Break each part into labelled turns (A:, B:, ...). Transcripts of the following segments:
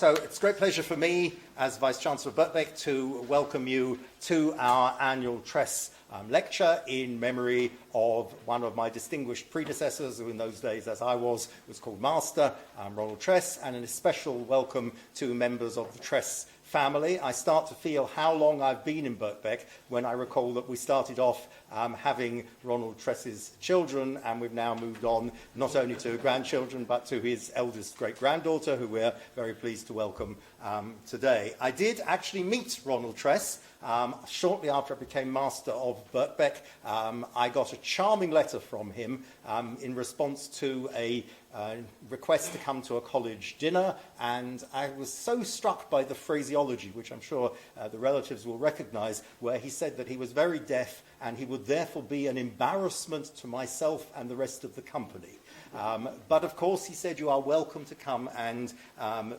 A: So it's a great pleasure for me, as Vice-Chancellor of Birkbeck, to welcome you to our annual Tress lecture in memory of one of my distinguished predecessors, who in those days, as I was called Master, Ronald Tress, and a special welcome to members of the Tress family. I start to feel how long I've been in Birkbeck when I recall that we started off having Ronald Tress's children, and we've now moved on not only to grandchildren but to his eldest great-granddaughter, who we're very pleased to welcome today. I did actually meet Ronald Tress shortly after I became Master of Birkbeck. I got a charming letter from him in response to a request to come to a college dinner, and I was so struck by the phraseology, which I'm sure the relatives will recognise, where he said that he was very deaf and he would therefore be an embarrassment to myself and the rest of the company. But of course, he said, you are welcome to come and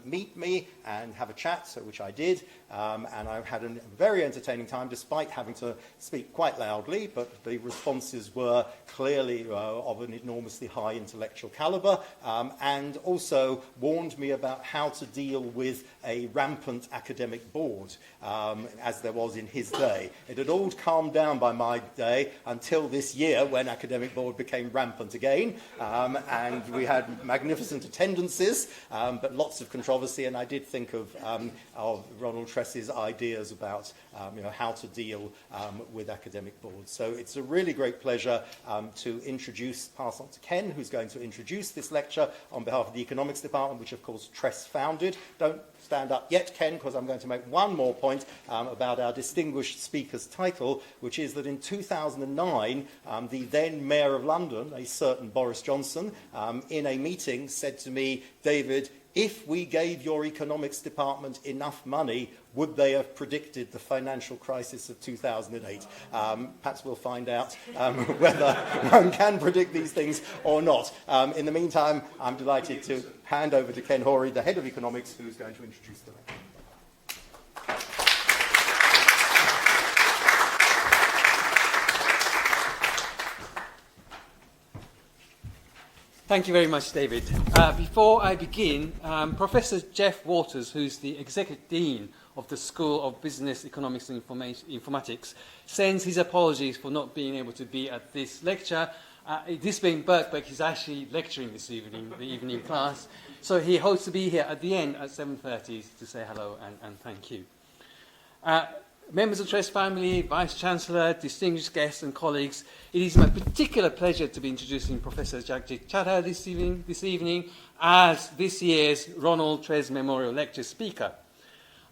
A: meet me and have a chat, so which I did, and I had a very entertaining time despite having to speak quite loudly, but the responses were clearly of an enormously high intellectual calibre, and also warned me about how to deal with a rampant academic board, as there was in his day. It had all calmed down by my day until this year, when academic board became rampant again, and we had magnificent attendances, but lots of controversy, and I did think of Ronald Tress's ideas about how to deal with academic boards. So it's a really great pleasure to pass on to Ken, who's going to introduce this lecture on behalf of the Economics Department, which of course Tress founded. Don't stand up yet, Ken, because I'm going to make one more point about our distinguished speaker's title, which is that in 2009, the then Mayor of London, a certain Boris Johnson, in a meeting said to me, David, if we gave your economics department enough money, would they have predicted the financial crisis of 2008? Perhaps we'll find out whether one can predict these things or not. In the meantime, I'm delighted to hand over to Ken Hoary, the head of economics, who's going to introduce the lecture.
B: Thank you very much, David. Before I begin, Professor Jeff Waters, who's the Executive Dean of the School of Business, Economics and Informatics, sends his apologies for not being able to be at this lecture. This being Birkbeck, he's actually lecturing this evening, the evening class. So he hopes to be here at the end at 7:30 to say hello and thank you. Members of the Tress family, Vice-Chancellor, distinguished guests and colleagues, it is my particular pleasure to be introducing Professor Jagjit Chadha this evening as this year's Ronald Tress Memorial Lecture speaker.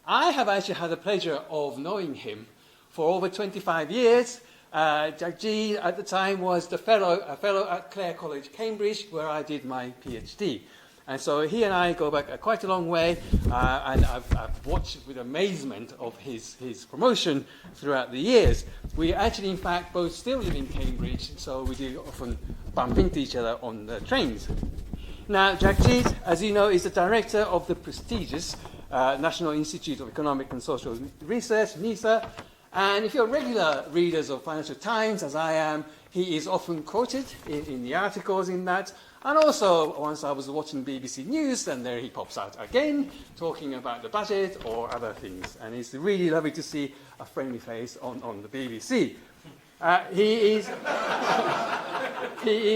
B: I have actually had the pleasure of knowing him for over 25 years. Jagjit at the time was a fellow at Clare College, Cambridge, where I did my PhD. And so he and I go back quite a long way, and I've watched with amazement of his promotion throughout the years. We actually, in fact, both still live in Cambridge, so we do often bump into each other on the trains. Now, Jagjit, as you know, is the director of the prestigious National Institute of Economic and Social Research, NIESR, and if you're regular readers of Financial Times, as I am, he is often quoted in the articles in that. And also, once I was watching BBC News, and there he pops out again, talking about the budget or other things. And it's really lovely to see a friendly face on the BBC. He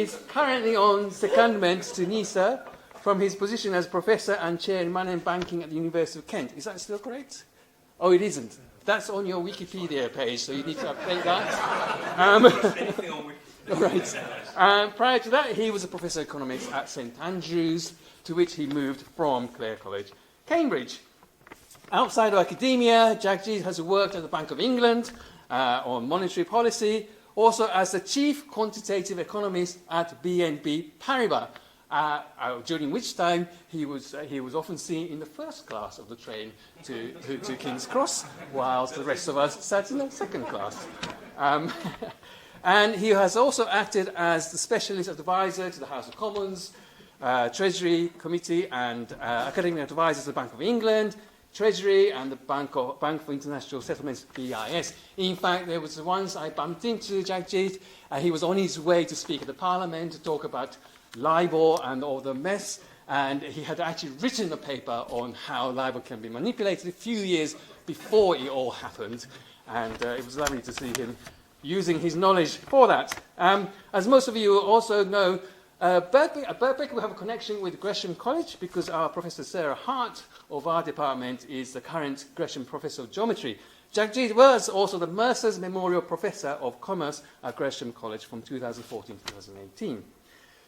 B: is currently on secondment to NIESR from his position as Professor and Chair in Money and Banking at the University of Kent. Is that still correct? Oh, it isn't. That's on your Wikipedia page, so you need to update that. Right. Prior to that, he was a Professor of Economics at St Andrews, to which he moved from Clare College, Cambridge. Outside of academia, Jagjit has worked at the Bank of England on monetary policy, also as the Chief Quantitative Economist at BNP Paribas, during which time he was often seen in the first class of the train to King's Cross, whilst the rest of us sat in the second class. And he has also acted as the specialist advisor to the House of Commons, Treasury Committee and academic advisor to the Bank of England, Treasury and the Bank for International Settlements, BIS. In fact, there was once I bumped into Jagjit, he was on his way to speak at the Parliament to talk about LIBOR and all the mess, And he had actually written a paper on how LIBOR can be manipulated a few years before it all happened. And it was lovely to see him using his knowledge for that. As most of you also know, Birkbeck will have a connection with Gresham College because our Professor Sarah Hart of our department is the current Gresham Professor of Geometry. Jagjit was also the Mercer's Memorial Professor of Commerce at Gresham College from 2014 to 2018.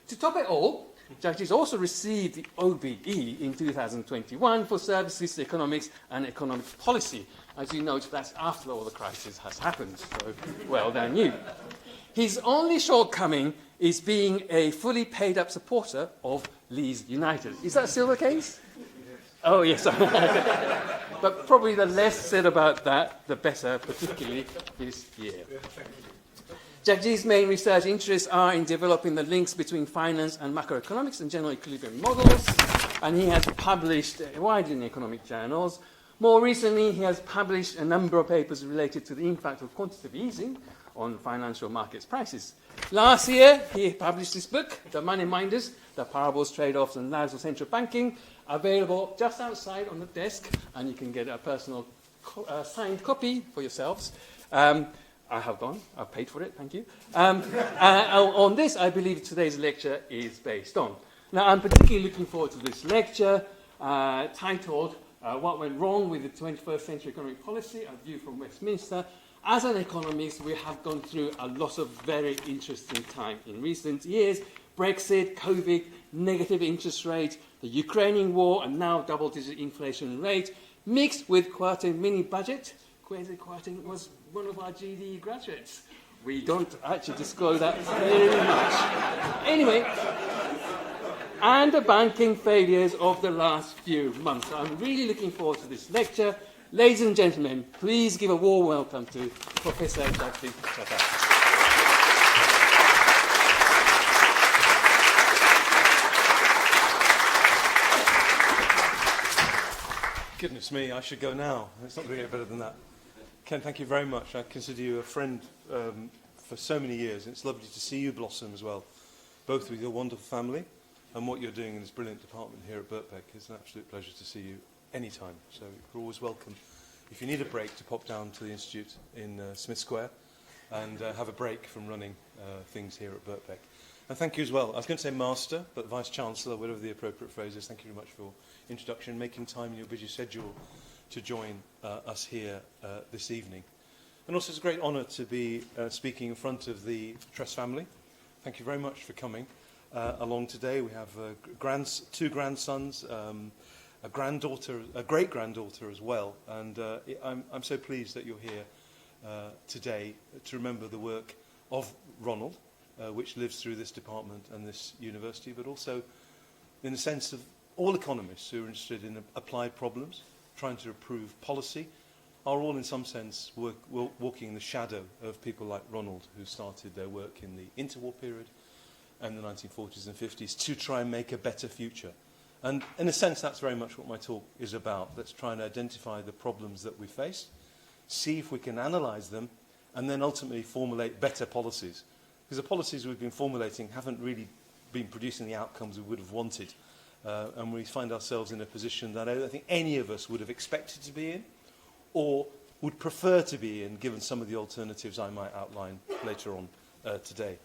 B: To top it all, Jagjit also received the OBE in 2021 for services to economics and economic policy. As you note, that's after all the crisis has happened, so well done you. His only shortcoming is being a fully paid-up supporter of Leeds United. Is that still the case? Oh, yes. But probably the less said about that, the better, particularly this year. Jagjit's main research interests are in developing the links between finance and macroeconomics and general equilibrium models, and he has published widely in economic journals. More recently, he has published a number of papers related to the impact of quantitative easing on financial markets prices. Last year, he published this book, The Money Minders, The Parables, Trade-offs and Lives of Central Banking, available just outside on the desk, and you can get a personal signed copy for yourselves. I have gone. I've paid for it. Thank you. On this, I believe today's lecture is based on. Now, I'm particularly looking forward to this lecture titled What Went Wrong with the 21st Century Economic Policy, a View from Westminster. As an economist, we have gone through a lot of very interesting time in recent years. Brexit, COVID, negative interest rate, the Ukrainian war, and now double-digit inflation rate, mixed with Kwarteng mini-budget. Kwesi Kwarteng was one of our GD graduates. We don't actually disclose that very much. Anyway, and the banking failures of the last few months. I'm really looking forward to this lecture. Ladies and gentlemen, please give a warm welcome to Professor Jagjit S.
C: Goodness me, I should go now. It's not going to get better than that. Ken, thank you very much. I consider you a friend for so many years. And it's lovely to see you blossom as well, both with your wonderful family and what you're doing in this brilliant department here at Birkbeck. It's an absolute pleasure to see you anytime. So you're always welcome. If you need a break, to pop down to the Institute in Smith Square and have a break from running things here at Birkbeck. And thank you as well. I was going to say Master, but Vice-Chancellor, whatever the appropriate phrase is, thank you very much for your introduction, making time in your busy schedule to join us here this evening. And also it's a great honour to be speaking in front of the Tress family. Thank you very much for coming along today. We have two grandsons, a granddaughter, a great-granddaughter as well. And I'm so pleased that you're here today to remember the work of Ronald, which lives through this department and this university, but also in the sense of all economists who are interested in applied problems, trying to improve policy, are all in some sense walking in the shadow of people like Ronald, who started their work in the interwar period and the 1940s and 50s to try and make a better future. And in a sense, that's very much what my talk is about. Let's try and identify the problems that we face, see if we can analyse them, and then ultimately formulate better policies. Because the policies we've been formulating haven't really been producing the outcomes we would have wanted. And we find ourselves in a position that I don't think any of us would have expected to be in or would prefer to be in, given some of the alternatives I might outline later on today.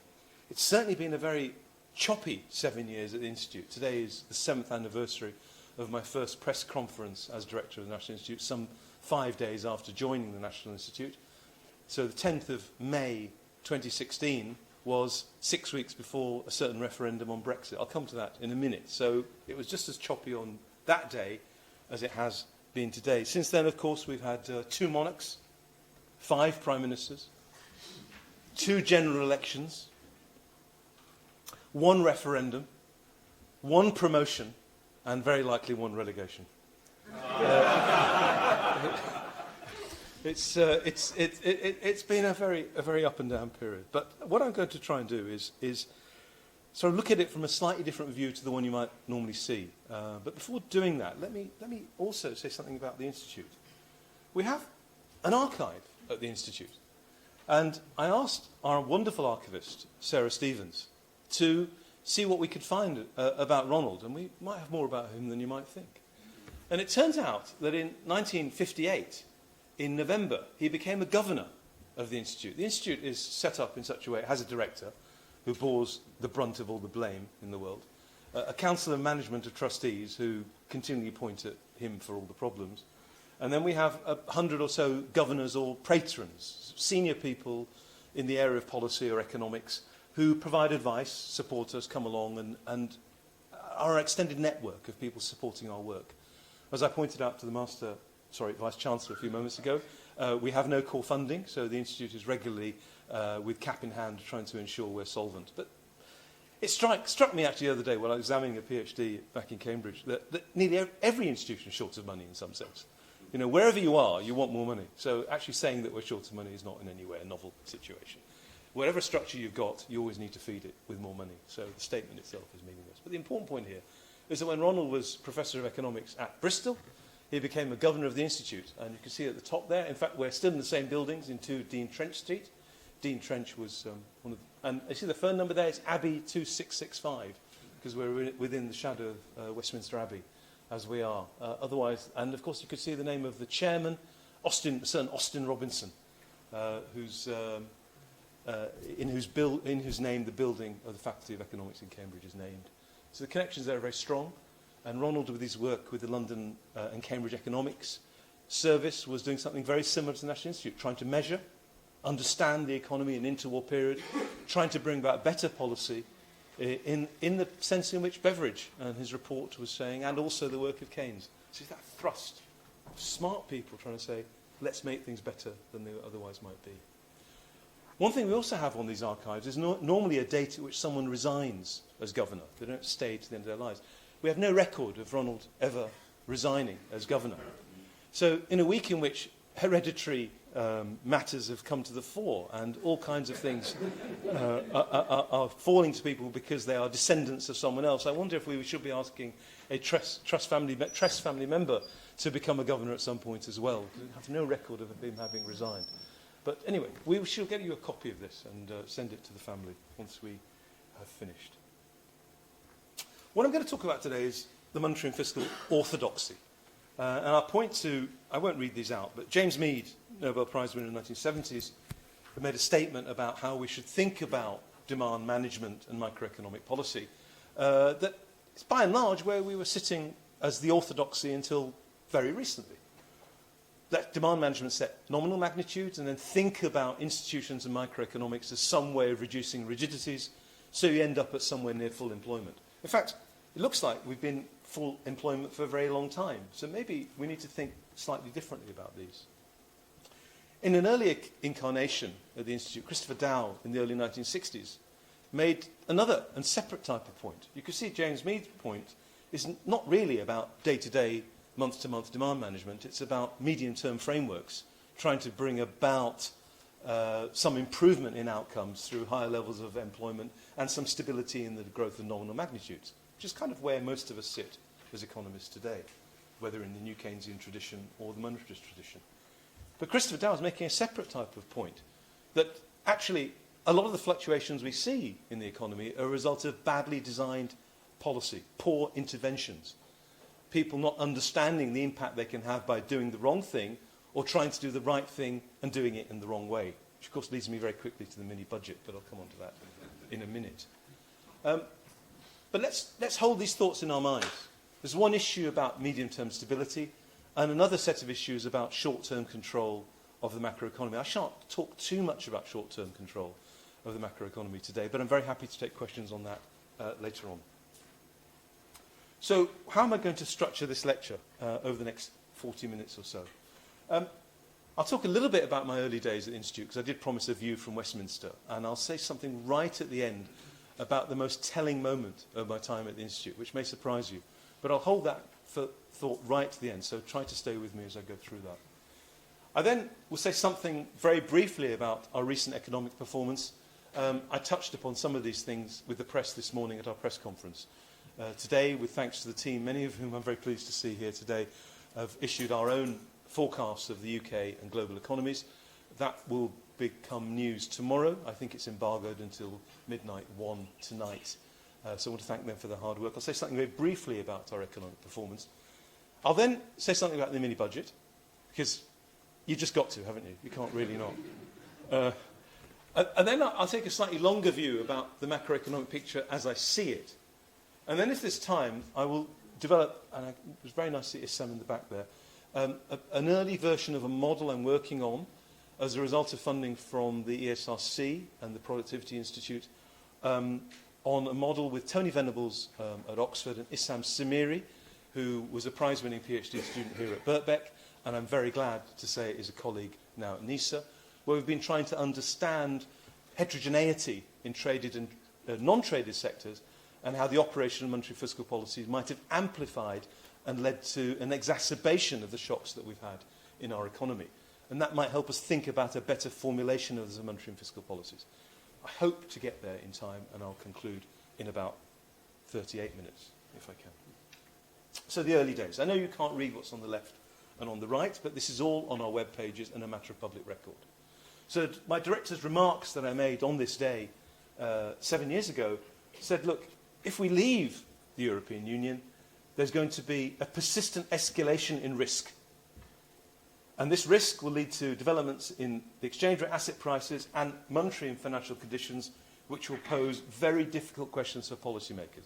C: It's certainly been a very choppy 7 years at the Institute. Today is the 7th anniversary of my first press conference as Director of the National Institute, some 5 days after joining the National Institute. So the 10th of May 2016 was 6 weeks before a certain referendum on Brexit. I'll come to that in a minute. So it was just as choppy on that day as it has been today. Since then, of course, we've had 2 monarchs, 5 prime ministers, 2 general elections, 1 referendum, 1 promotion, and very likely 1 relegation. It's been a very up and down period. But what I'm going to try and do is sort of look at it from a slightly different view to the one you might normally see. But before doing that, let me also say something about the Institute. We have an archive at the Institute. And I asked our wonderful archivist, Sarah Stevens, to see what we could find about Ronald, and we might have more about him than you might think. And it turns out that in 1958, in November, he became a governor of the Institute. The Institute is set up in such a way, it has a director who bears the brunt of all the blame in the world, a council of management of trustees who continually point at him for all the problems, and then we have 100 or so governors or patrons, senior people in the area of policy or economics, who provide advice, support us, come along, and are our extended network of people supporting our work. As I pointed out to the Vice Chancellor a few moments ago, we have no core funding, so the Institute is regularly, with cap in hand, trying to ensure we're solvent. But it struck me actually the other day when I was examining a PhD back in Cambridge that nearly every institution is short of money in some sense. You know, wherever you are, you want more money. So actually saying that we're short of money is not in any way a novel situation. Whatever structure you've got, you always need to feed it with more money. So the statement itself is meaningless. But the important point here is that when Ronald was Professor of Economics at Bristol, he became a governor of the Institute. And you can see at the top there, in fact, we're still in the same buildings in 2 Dean Trench Street. Dean Trench was one of the... And you see the phone number there? It's Abbey 2665, because we're within the shadow of Westminster Abbey, as we are. Otherwise, and of course you could see the name of the chairman, Sir Austin Robinson, in whose name the building of the Faculty of Economics in Cambridge is named. So the connections there are very strong, and Ronald, with his work with the London and Cambridge Economics Service, was doing something very similar to the National Institute, trying to measure, understand the economy in interwar period, trying to bring about better policy in the sense in which Beveridge and his report was saying, and also the work of Keynes. So it's that thrust of smart people trying to say, let's make things better than they otherwise might be. One thing we also have on these archives is normally a date at which someone resigns as governor. They don't stay to the end of their lives. We have no record of Ronald ever resigning as governor. So in a week in which hereditary matters have come to the fore and all kinds of things are falling to people because they are descendants of someone else, I wonder if we should be asking a Tress family member to become a governor at some point as well. We have no record of him having resigned. But anyway, we shall get you a copy of this and send it to the family once we have finished. What I'm going to talk about today is the monetary and fiscal orthodoxy. And I'll point to, I won't read these out, but James Mead, Nobel Prize winner in the 1970s, made a statement about how we should think about demand management and microeconomic policy. That it's by and large where we were sitting as the orthodoxy until very recently. Let demand management set nominal magnitudes and then think about institutions and microeconomics as some way of reducing rigidities so you end up at somewhere near full employment. In fact, it looks like we've been full employment for a very long time, so maybe we need to think slightly differently about these. In an earlier incarnation of the Institute, Christopher Dow in the early 1960s made another and separate type of point. You can see James Mead's point is not really about day-to-day, month-to-month demand management. It's about medium-term frameworks, trying to bring about some improvement in outcomes through higher levels of employment and some stability in the growth of nominal magnitudes, which is kind of where most of us sit as economists today, whether in the new Keynesian tradition or the monetarist tradition. But Christopher Dow is making a separate type of point, that actually a lot of the fluctuations we see in the economy are a result of badly designed policy, poor interventions, people not understanding the impact they can have by doing the wrong thing or trying to do the right thing and doing it in the wrong way, which of course leads me very quickly to the mini-budget, but I'll come on to that in a minute. But let's hold these thoughts in our minds. There's one issue about medium-term stability and another set of issues about short-term control of the macroeconomy. I shan't talk too much about short-term control of the macroeconomy today, but I'm very happy to take questions on that later on. So how am I going to structure this lecture over the next 40 minutes or so? I'll talk a little bit about my early days at the Institute, because I did promise a view from Westminster, and I'll say something right at the end about the most telling moment of my time at the Institute, which may surprise you. But I'll hold that thought right to the end, so try to stay with me as I go through that. I then will say something very briefly about our recent economic performance. I touched upon some of these things with the press this morning at our press conference. Today, with thanks to the team, many of whom I'm very pleased to see here today, have issued our own forecasts of the UK and global economies. That will become news tomorrow. I think it's embargoed until midnight 1 tonight. So I want to thank them for their hard work. I'll say something very briefly about our economic performance. I'll then say something about the mini-budget, because you just got to, haven't you? You can't really not. And then I'll take a slightly longer view about the macroeconomic picture as I see it. And then if there's time, I will develop, and it was very nice to see Sam in the back there, an early version of a model I'm working on as a result of funding from the ESRC and the Productivity Institute on a model with Tony Venables at Oxford and Issam Samiri, who was a prize-winning PhD student here at Birkbeck, and I'm very glad to say is a colleague now at NIESR, where we've been trying to understand heterogeneity in traded and non-traded sectors and how the operation of monetary fiscal policies might have amplified and led to an exacerbation of the shocks that we've had in our economy. And that might help us think about a better formulation of the monetary and fiscal policies. I hope to get there in time, and I'll conclude in about 38 minutes, if I can. So the early days. I know you can't read what's on the left and on the right, but this is all on our web pages and a matter of public record. So my director's remarks that I made on this day 7 years ago said, look, if we leave the European Union, there's going to be a persistent escalation in risk. And this risk will lead to developments in the exchange rate, asset prices, and monetary and financial conditions, which will pose very difficult questions for policymakers.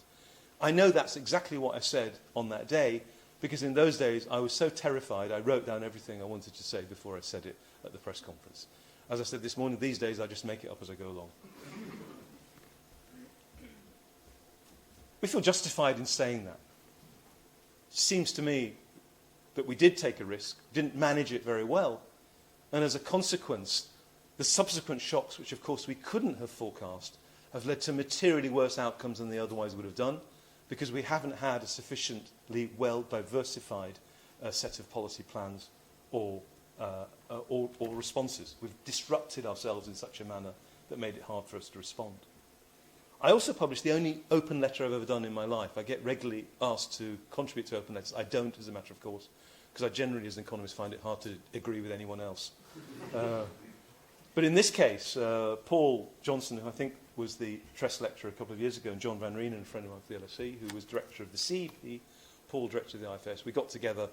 C: I know that's exactly what I said on that day, because in those days I was so terrified I wrote down everything I wanted to say before I said it at the press conference. As I said this morning, these days I just make it up as I go along. We feel justified in saying that. It seems to me that we did take a risk, didn't manage it very well, and as a consequence, the subsequent shocks, which of course we couldn't have forecast, have led to materially worse outcomes than they otherwise would have done, because we haven't had a sufficiently well-diversified set of policy plans or responses. We've disrupted ourselves in such a manner that made it hard for us to respond. I also published the only open letter I've ever done in my life. I get regularly asked to contribute to open letters. I don't, as a matter of course, because I generally, as an economist, find it hard to agree with anyone else. But in this case, Paul Johnson, who I think was the Tress lecturer a couple of years ago, and John Van Reenen, a friend of mine from the LSE, who was director of the CEP, Paul, director of the IFS, we got together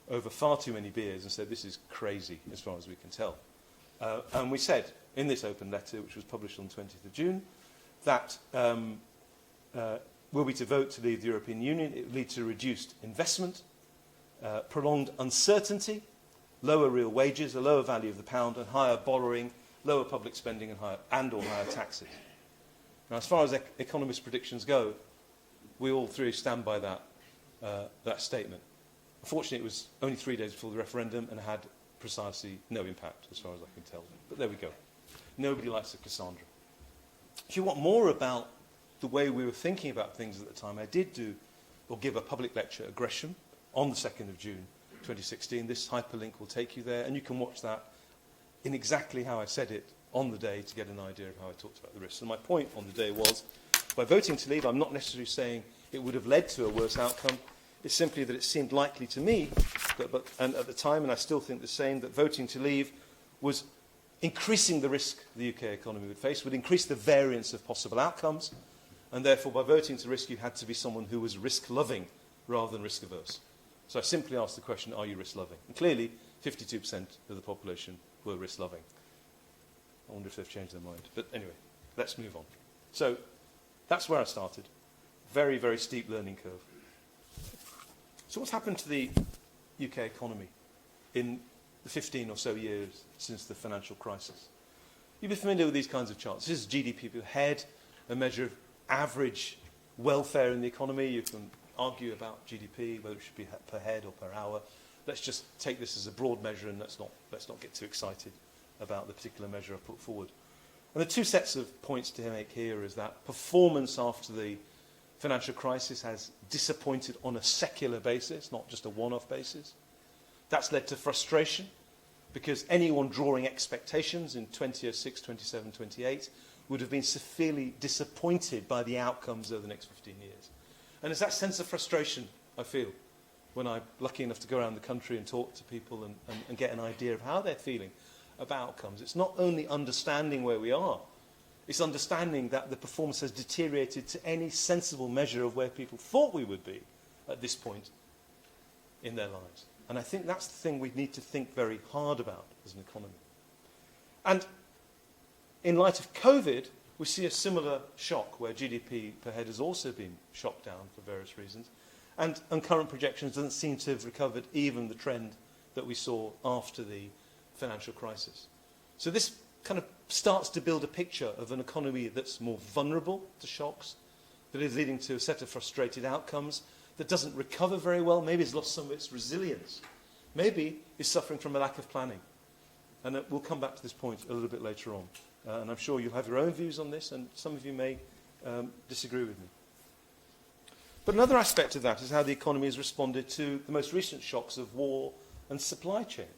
C: over far too many beers and said, this is crazy as far as we can tell. And we said in this open letter, which was published on the 20th of June, that were we to vote to leave the European Union, it would lead to reduced investment, prolonged uncertainty, lower real wages, a lower value of the pound, and higher borrowing, lower public spending, and higher taxes. Now, as far as economists' predictions go, we all three stand by that statement. Unfortunately, it was only 3 days before the referendum and had precisely no impact, as far as I can tell. But there we go. Nobody likes a Cassandra. If you want more about the way we were thinking about things at the time, I did give a public lecture at Gresham on the 2nd of June 2016. This hyperlink will take you there, and you can watch that in exactly how I said it on the day to get an idea of how I talked about the risks. And my point on the day was, by voting to leave, I'm not necessarily saying it would have led to a worse outcome. It's simply that it seemed likely to me, and at the time, and I still think the same, that voting to leave was increasing the risk the UK economy would face, would increase the variance of possible outcomes, and therefore by voting to risk you had to be someone who was risk-loving rather than risk-averse. So I simply asked the question, are you risk-loving? And clearly, 52% of the population were risk-loving. I wonder if they've changed their mind. But anyway, let's move on. So that's where I started. Very, very steep learning curve. So what's happened to the UK economy in the 15 or so years since the financial crisis? You'll be familiar with these kinds of charts. This is GDP per head, a measure of average welfare in the economy. You can argue about GDP, whether it should be per head or per hour. Let's just take this as a broad measure, and let's not get too excited about the particular measure I put forward. And the two sets of points to make here is that performance after the financial crisis has disappointed on a secular basis, not just a one-off basis. That's led to frustration, because anyone drawing expectations in 2006, 27, 28 would have been severely disappointed by the outcomes over the next 15 years. And it's that sense of frustration I feel when I'm lucky enough to go around the country and talk to people and get an idea of how they're feeling about outcomes. It's not only understanding where we are, It's understanding that the performance has deteriorated to any sensible measure of where people thought we would be at this point in their lives. And I think that's the thing we need to think very hard about as an economy. And in light of COVID, we see a similar shock where GDP per head has also been shot down for various reasons. And current projections doesn't seem to have recovered even the trend that we saw after the financial crisis. So this kind of starts to build a picture of an economy that's more vulnerable to shocks, that is leading to a set of frustrated outcomes, that doesn't recover very well, maybe has lost some of its resilience, maybe is suffering from a lack of planning. And we'll come back to this point a little bit later on. And I'm sure you'll have your own views on this, and some of you may disagree with me. But another aspect of that is how the economy has responded to the most recent shocks of war and supply chains.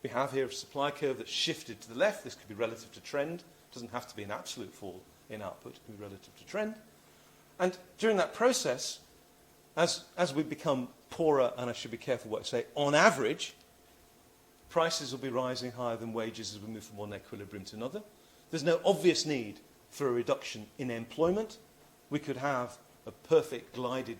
C: We have here a supply curve that's shifted to the left. This could be relative to trend. It doesn't have to be an absolute fall in output. It can be relative to trend. And during that process, as we become poorer, and I should be careful what I say, on average, prices will be rising higher than wages as we move from one equilibrium to another. There's no obvious need for a reduction in employment. We could have a perfect glided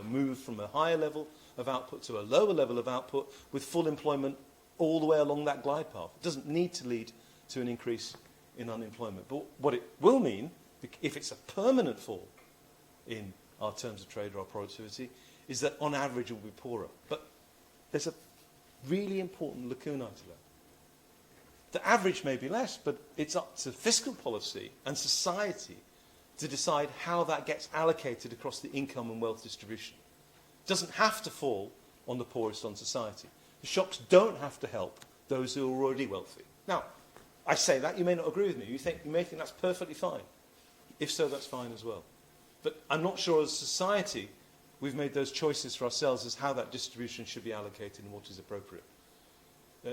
C: move from a higher level of output to a lower level of output with full employment all the way along that glide path. It doesn't need to lead to an increase in unemployment. But what it will mean, if it's a permanent fall in our terms of trade or our productivity, is that on average we'll be poorer. But there's a really important lacuna to that. The average may be less, but it's up to fiscal policy and society to decide how that gets allocated across the income and wealth distribution. It doesn't have to fall on the poorest on society. The shocks don't have to help those who are already wealthy. Now, I say that, you may not agree with me. You may think that's perfectly fine. If so, that's fine as well. But I'm not sure as a society we've made those choices for ourselves as how that distribution should be allocated and what is appropriate.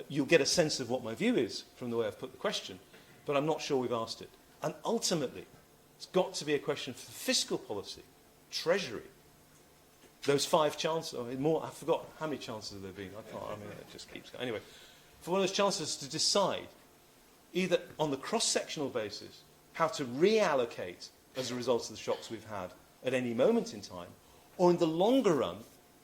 C: You'll get a sense of what my view is from the way I've put the question, but I'm not sure we've asked it. And ultimately, it's got to be a question for fiscal policy, Treasury. Those 5 chancellors, I forgot how many chancellors there have been. It just keeps going. Anyway, for one of those chancellors to decide, either on the cross-sectional basis, how to reallocate as a result of the shocks we've had at any moment in time, or in the longer run,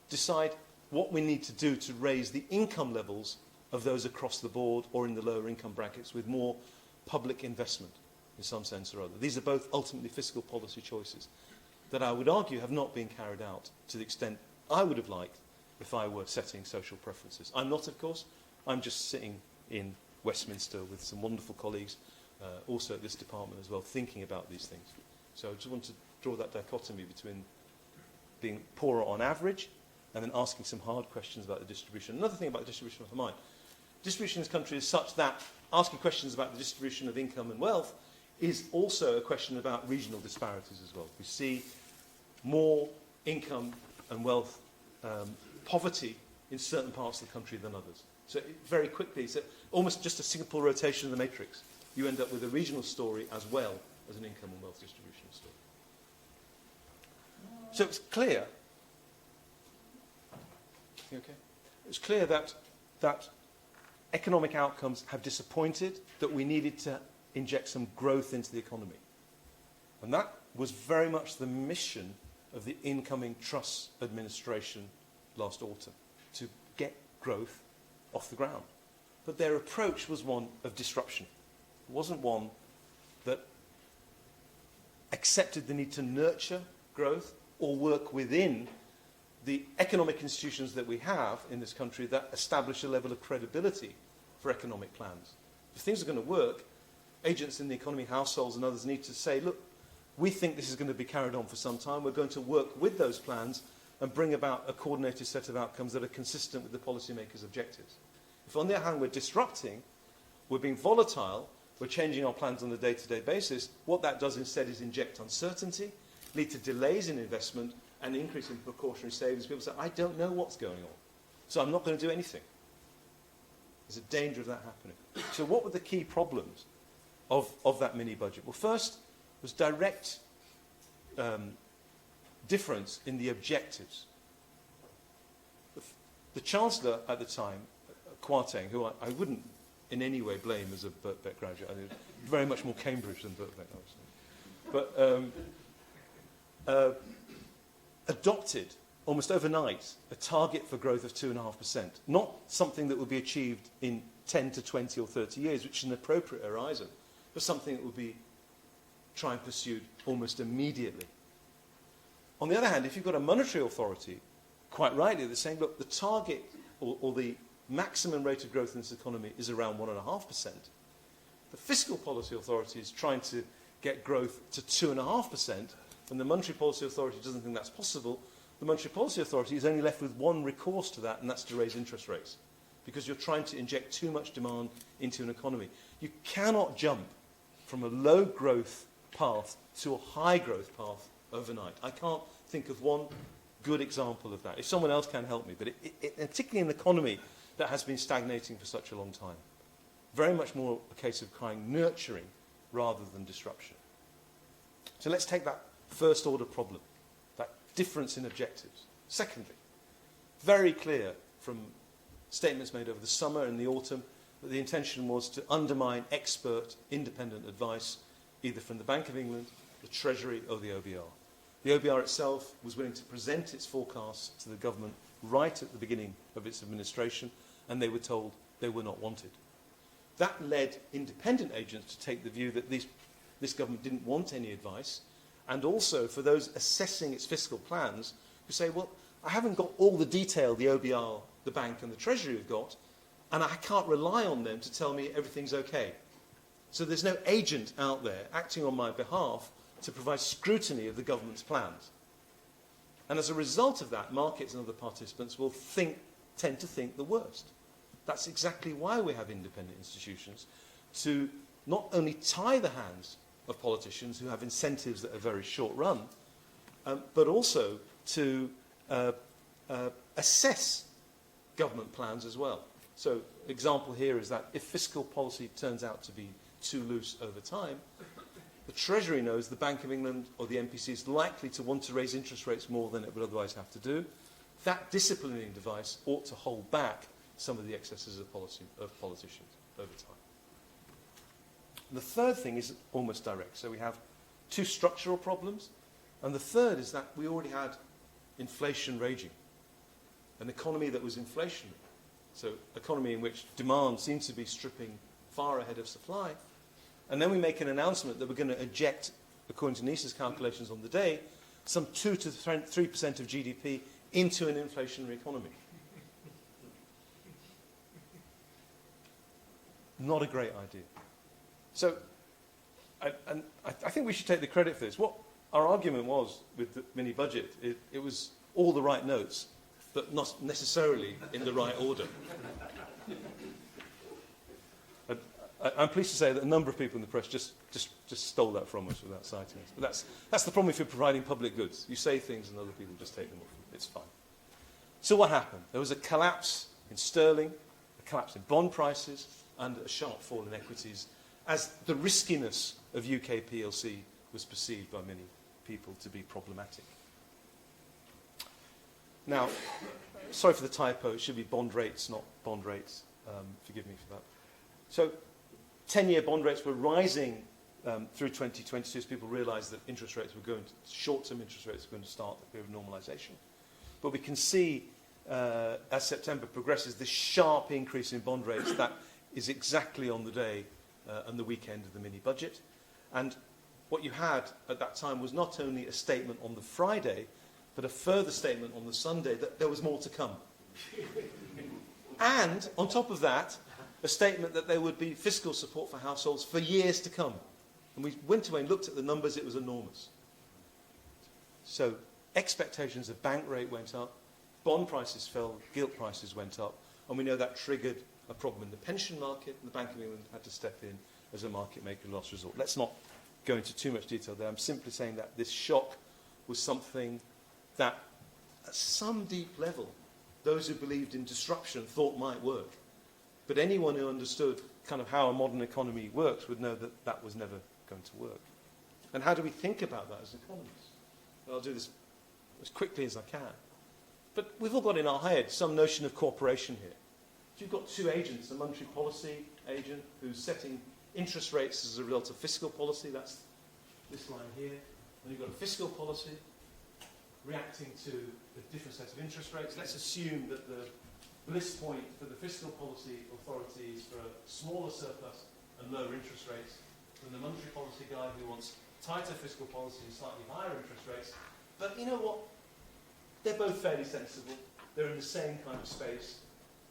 C: decide what we need to do to raise the income levels of those across the board or in the lower income brackets with more public investment in some sense or other. These are both ultimately fiscal policy choices that I would argue have not been carried out to the extent I would have liked if I were setting social preferences. I'm not, of course. I'm just sitting in Westminster with some wonderful colleagues, also at this department as well, thinking about these things. So I just want to draw that dichotomy between being poorer on average and then asking some hard questions about the distribution. Another thing about distribution of mine. Distribution in this country is such that asking questions about the distribution of income and wealth is also a question about regional disparities as well. We see more income and wealth poverty in certain parts of the country than others. So very quickly, it's almost just a simple rotation of the matrix. You end up with a regional story as well as an income and wealth distribution story. So it's clear. You okay? It's clear that economic outcomes have disappointed, that we needed to inject some growth into the economy. And that was very much the mission of the incoming Truss administration last autumn, to get growth off the ground. But their approach was one of disruption. It wasn't one that accepted the need to nurture growth or work within the economic institutions that we have in this country that establish a level of credibility for economic plans. If things are going to work, agents in the economy, households and others need to say, look, we think this is going to be carried on for some time. We're going to work with those plans and bring about a coordinated set of outcomes that are consistent with the policymakers' objectives. If on the other hand we're disrupting, we're being volatile, we're changing our plans on a day-to-day basis, what that does instead is inject uncertainty, lead to delays in investment, and increase in precautionary savings. People say, I don't know what's going on, so I'm not going to do anything. There's a danger of that happening. So what were the key problems of that mini-budget? Well, first was direct difference in the objectives. The Chancellor at the time, Kwarteng, who I wouldn't in any way blame as a Birkbeck graduate. I mean, very much more Cambridge than Birkbeck, obviously. But adopted, almost overnight, a target for growth of 2.5%. Not something that would be achieved in 10 to 20 or 30 years, which is an appropriate horizon, but something that would be try and pursued almost immediately. On the other hand, if you've got a monetary authority, quite rightly, they're saying, look, the target or the maximum rate of growth in this economy is around 1.5%. The fiscal policy authority is trying to get growth to 2.5%, and the monetary policy authority doesn't think that's possible. The monetary policy authority is only left with one recourse to that, and that's to raise interest rates, because you're trying to inject too much demand into an economy. You cannot jump from a low growth path to a high growth path overnight. I can't think of one good example of that. If someone else can, help me. But particularly in an economy that has been stagnating for such a long time, very much more a case of trying nurturing rather than disruption. So let's take that first order problem, that difference in objectives. Secondly, very clear from statements made over the summer and the autumn that the intention was to undermine expert independent advice either from the Bank of England, the Treasury or the OBR. The OBR itself was willing to present its forecasts to the government right at the beginning of its administration, and they were told they were not wanted. That led independent agents to take the view that this government didn't want any advice, and also for those assessing its fiscal plans who say, well, I haven't got all the detail the OBR, the bank and the Treasury have got, and I can't rely on them to tell me everything's okay. So there's no agent out there acting on my behalf to provide scrutiny of the government's plans. And as a result of that, markets and other participants will tend to think the worst. That's exactly why we have independent institutions, to not only tie the hands of politicians who have incentives that are very short run, but also to assess government plans as well. So example here is that if fiscal policy turns out to be too loose over time, the Treasury knows the Bank of England or the MPC is likely to want to raise interest rates more than it would otherwise have to do. That disciplining device ought to hold back some of the excesses of politicians over time. The third thing is almost direct. So we have two structural problems, and the third is that we already had inflation raging, an economy that was inflationary. So economy in which demand seems to be stripping far ahead of supply. And then we make an announcement that we're going to eject, according to NIESR's calculations on the day, some 2 to 3% of GDP into an inflationary economy. Not a great idea. So I think we should take the credit for this. What our argument was with the mini budget, it was all the right notes, but not necessarily in the right order. I'm pleased to say that a number of people in the press just stole that from us without citing us. But that's the problem if you're providing public goods. You say things and other people just take them off. It's fine. So what happened? There was a collapse in sterling, a collapse in bond prices, and a sharp fall in equities as the riskiness of UK PLC was perceived by many people to be problematic. Now, sorry for the typo. It should be bond rates, not bond rates. Forgive me for that. So 10-year bond rates were rising through 2022 as people realised that interest rates were going to, short-term interest rates were going to start the period of normalisation. But we can see as September progresses, this sharp increase in bond rates that is exactly on the day and the weekend of the mini-budget. And what you had at that time was not only a statement on the Friday, but a further statement on the Sunday that there was more to come. And on top of that, a statement that there would be fiscal support for households for years to come. And we went away and looked at the numbers, it was enormous. So expectations of bank rate went up, bond prices fell, gilt prices went up, and we know that triggered a problem in the pension market, and the Bank of England had to step in as a market maker last resort. Let's not go into too much detail there. I'm simply saying that this shock was something that, at some deep level, those who believed in disruption thought might work. But anyone who understood kind of how a modern economy works would know that that was never going to work. And how do we think about that as economists? And I'll do this as quickly as I can. But we've all got in our head some notion of cooperation here. So you've got two agents, a monetary policy agent who's setting interest rates as a result of fiscal policy, that's this line here, and you've got a fiscal policy reacting to a different set of interest rates. Let's assume that the bliss point for the fiscal policy authority is for a smaller surplus and lower interest rates than the monetary policy guy who wants tighter fiscal policy and slightly higher interest rates. But you know what? They're both fairly sensible. They're in the same kind of space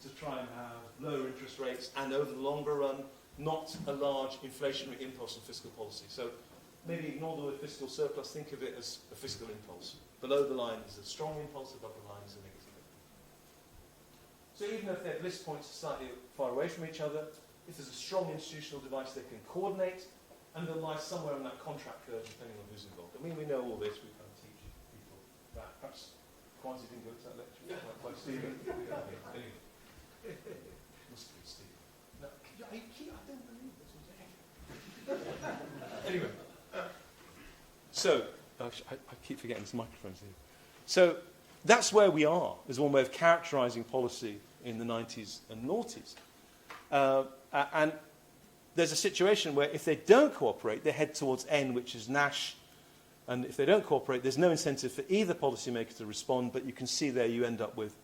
C: to try and have lower interest rates and over the longer run, not a large inflationary impulse on fiscal policy. So maybe ignore the word fiscal surplus, think of it as a fiscal impulse. Below the line is a strong impulse, above the line is a negative impulse. So even if their bliss points are slightly far away from each other, if there's a strong institutional device they can coordinate, and they'll lie somewhere on that contract curve depending on who's involved. I mean, we know all this, we can teach people that. Perhaps Kwanzi didn't go to that lecture, like Stephen. Anyway. Must be Stephen. No, I don't believe this was Anyway. So, I keep forgetting this microphone's here. So, that's where we are, as one way of characterising policy in the 90s and noughties. And there's a situation where if they don't cooperate, they head towards N, which is Nash. And if they don't cooperate, there's no incentive for either policymaker to respond, but you can see there you end up with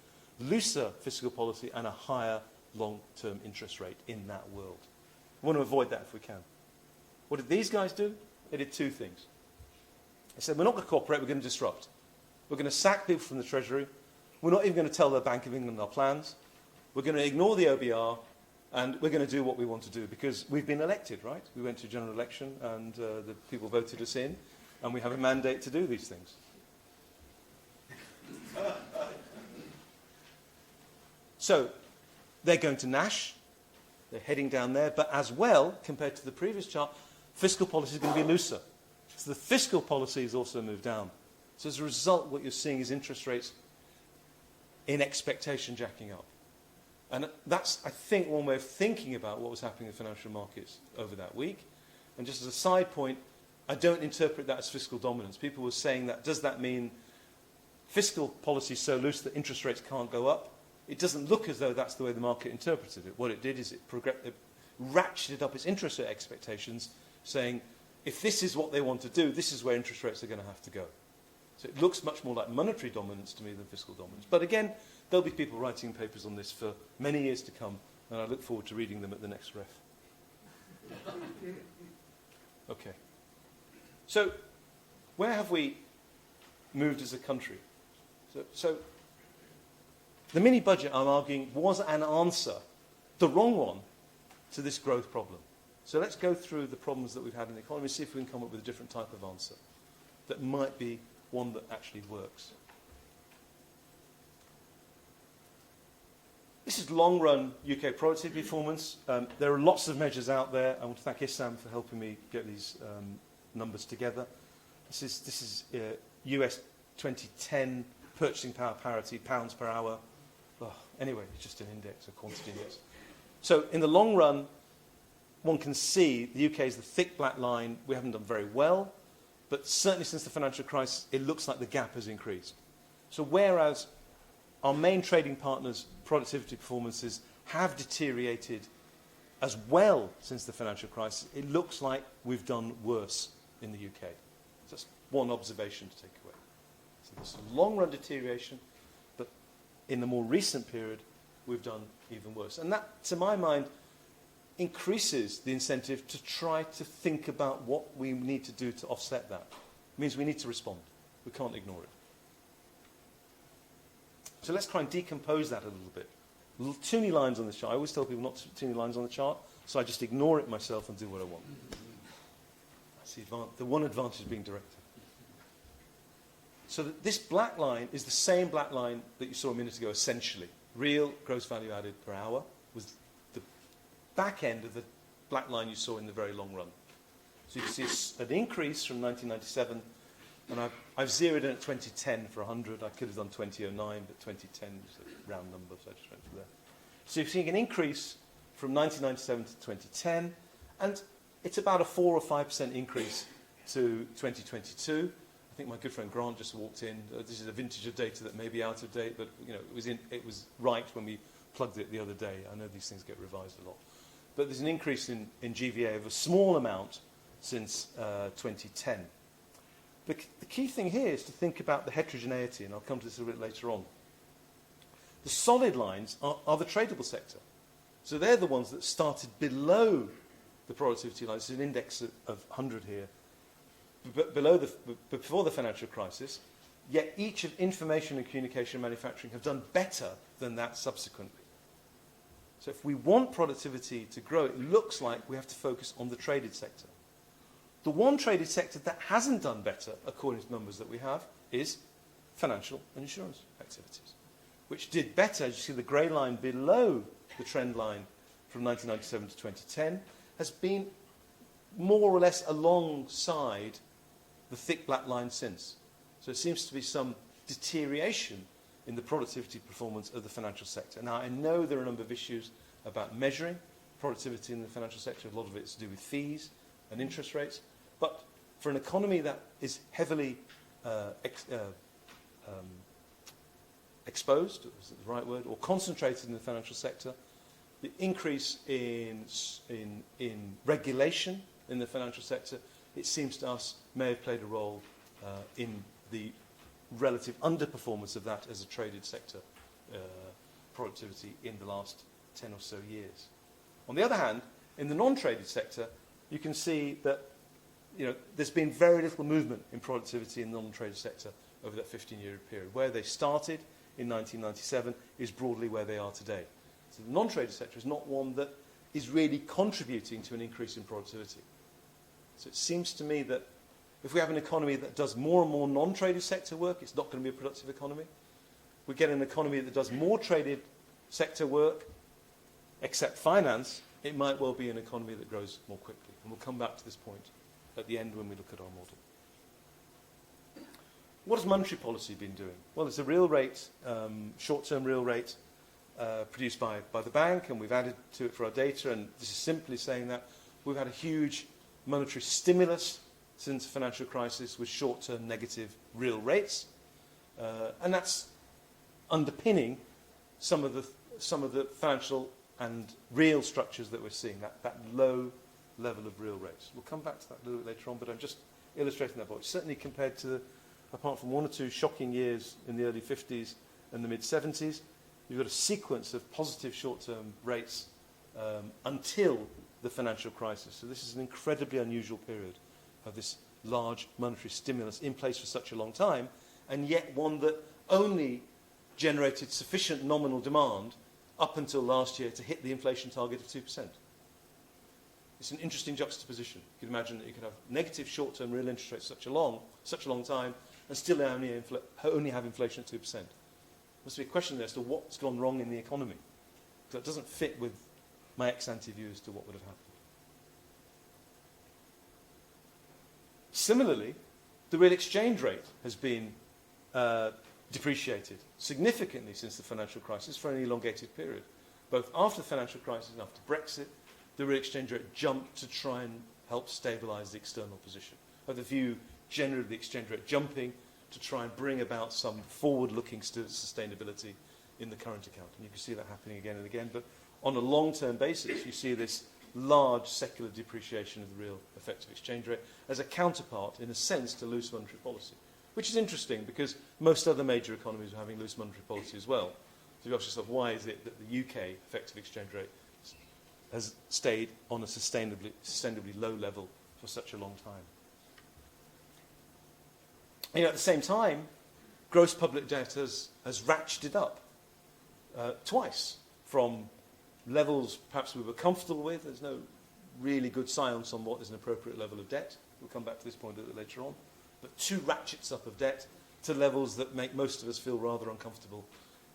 C: looser fiscal policy and a higher long-term interest rate in that world. We want to avoid that if we can. What did these guys do? They did two things. They said, we're not going to cooperate, we're going to disrupt. We're going to sack people from the Treasury. We're not even going to tell the Bank of England our plans. We're going to ignore the OBR, and we're going to do what we want to do, because we've been elected, right? We went to a general election, and the people voted us in, and we have a mandate to do these things. So, they're going to Nash. They're heading down there. But as well, compared to the previous chart, fiscal policy is going to be looser. So the fiscal policy has also moved down. So as a result, what you're seeing is interest rates in expectation jacking up. And that's, I think, one way of thinking about what was happening in financial markets over that week. And just as a side point, I don't interpret that as fiscal dominance. People were saying that, does that mean fiscal policy is so loose that interest rates can't go up? It doesn't look as though that's the way the market interpreted it. What it did is it ratcheted up its interest rate expectations, saying, if this is what they want to do, this is where interest rates are going to have to go. So it looks much more like monetary dominance to me than fiscal dominance. But again, there'll be people writing papers on this for many years to come, and I look forward to reading them at the next ref. Okay. So, where have we moved as a country? So the mini-budget, I'm arguing, was an answer, the wrong one, to this growth problem. So let's go through the problems that we've had in the economy and see if we can come up with a different type of answer that might be one that actually works. This is long-run UK productivity performance. There are lots of measures out there. I want to thank Issam for helping me get these numbers together. This is US 2010 purchasing power parity, pounds per hour. Oh, anyway, it's just an index, a quantity index. So in the long run, one can see the UK is the thick black line. We haven't done very well, but certainly since the financial crisis, it looks like the gap has increased. So whereas our main trading partners' productivity performances have deteriorated as well since the financial crisis, it looks like we've done worse in the UK. So that's one observation to take away. So there's a long-run deterioration, but in the more recent period, we've done even worse. And that, to my mind, increases the incentive to try to think about what we need to do to offset that. It means we need to respond. We can't ignore it. So let's try and decompose that a little bit. Little toony lines on the chart. I always tell people not to toony lines on the chart, so I just ignore it myself and do what I want. That's the one advantage of being director. So that this black line is the same black line that you saw a minute ago, essentially. Real gross value added per hour was the back end of the black line you saw in the very long run. So you can see an increase from 1997, and I've zeroed in at 2010 for 100. I could have done 2009, but 2010 is a round number, so I just went for there. So you're seeing an increase from 1997 to 2010, and it's about a 4 or 5% increase to 2022. I think my good friend Grant just walked in. This is a vintage of data that may be out of date, but it was right when we plugged it the other day. I know these things get revised a lot. But there's an increase in GVA of a small amount since 2010. The key thing here is to think about the heterogeneity, and I'll come to this a bit later on. The solid lines are the tradable sector. So they're the ones that started below the productivity line. It's an index of 100 here, before the financial crisis, yet each of information and communication manufacturing have done better than that subsequently. So if we want productivity to grow, it looks like we have to focus on the traded sector. The one traded sector that hasn't done better, according to numbers that we have, is financial and insurance activities, which did better. As you see, the grey line below the trend line from 1997 to 2010 has been more or less alongside the thick black line since. So it seems to be some deterioration in the productivity performance of the financial sector. Now, I know there are a number of issues about measuring productivity in the financial sector. A lot of it is to do with fees and interest rates. But for an economy that is heavily exposed, is that the right word, or concentrated in the financial sector, the increase in regulation in the financial sector, it seems to us, may have played a role in the relative underperformance of that as a traded sector productivity in the last 10 or so years. On the other hand, in the non-traded sector, you can see that there's been very little movement in productivity in the non-traded sector over that 15-year period. Where they started in 1997 is broadly where they are today. So the non-traded sector is not one that is really contributing to an increase in productivity. So it seems to me that if we have an economy that does more and more non-traded sector work, it's not going to be a productive economy. We get an economy that does more traded sector work, except finance, it might well be an economy that grows more quickly. And we'll come back to this point at the end when we look at our model. What has monetary policy been doing? Well, it's a real rate, short-term real rate produced by the bank, and we've added to it for our data, and this is simply saying that we've had a huge monetary stimulus since the financial crisis with short-term negative real rates, and that's underpinning some of the financial and real structures that we're seeing, that low level of real rates. We'll come back to that a little bit later on, but I'm just illustrating that point. Certainly compared to, apart from one or two shocking years in the early 50s and the mid-70s, you've got a sequence of positive short-term rates until the financial crisis. So this is an incredibly unusual period of this large monetary stimulus in place for such a long time, and yet one that only generated sufficient nominal demand up until last year to hit the inflation target of 2%. It's an interesting juxtaposition. You can imagine that you could have negative short-term real interest rates such a long time and still only have inflation at 2%. There must be a question there as to what's gone wrong in the economy. So it doesn't fit with my ex-ante view as to what would have happened. Similarly, the real exchange rate has been depreciated significantly since the financial crisis for an elongated period. Both after the financial crisis and after Brexit, the real exchange rate jumped to try and help stabilise the external position. Of the view, generally, the exchange rate jumping to try and bring about some forward-looking sustainability in the current account. And you can see that happening again and again. But on a long-term basis, you see this large secular depreciation of the real effective exchange rate as a counterpart, in a sense, to loose monetary policy, which is interesting because most other major economies are having loose monetary policy as well. So you ask yourself, why is it that the UK effective exchange rate has stayed on a sustainably low level for such a long time? At the same time, gross public debt has ratcheted up twice from levels perhaps we were comfortable with. There's no really good science on what is an appropriate level of debt. We'll come back to this point a little later on. But 2 ratchets up of debt to levels that make most of us feel rather uncomfortable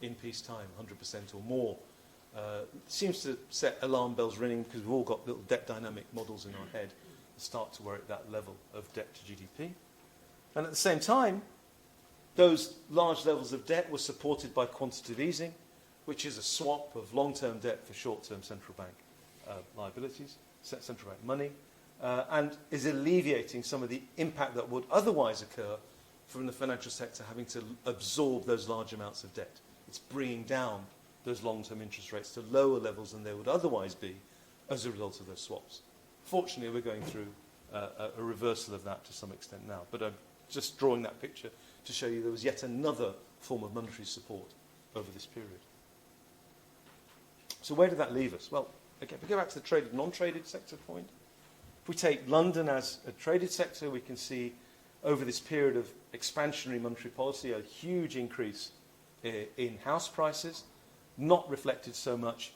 C: in peacetime, 100% or more. Seems to set alarm bells ringing because we've all got little debt dynamic models in our head that start to worry at that level of debt to GDP. And at the same time, those large levels of debt were supported by quantitative easing, which is a swap of long-term debt for short-term central bank liabilities, central bank money, and is alleviating some of the impact that would otherwise occur from the financial sector having to absorb those large amounts of debt. It's bringing down those long-term interest rates to lower levels than they would otherwise be as a result of those swaps. Fortunately, we're going through a reversal of that to some extent now. But I'm just drawing that picture to show you there was yet another form of monetary support over this period. So where did that leave us? Well, again, if we go back to the traded, non-traded sector point, if we take London as a traded sector, we can see over this period of expansionary monetary policy a huge increase in house prices, not reflected so much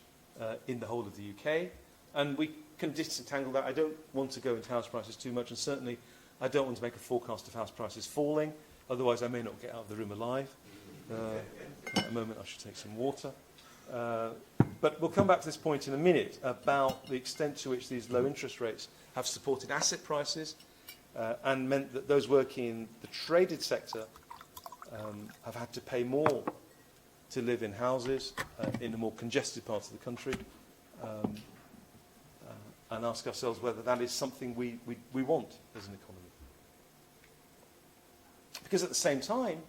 C: in the whole of the UK. And we can disentangle that. I don't want to go into house prices too much, and certainly I don't want to make a forecast of house prices falling, otherwise I may not get out of the room alive. At the moment I should take some water. But we'll come back to this point in a minute about the extent to which these low interest rates have supported asset prices and meant that those working in the traded sector have had to pay more to live in houses in the more congested parts of the country, and ask ourselves whether that is something we want as an economy. Because at the same time,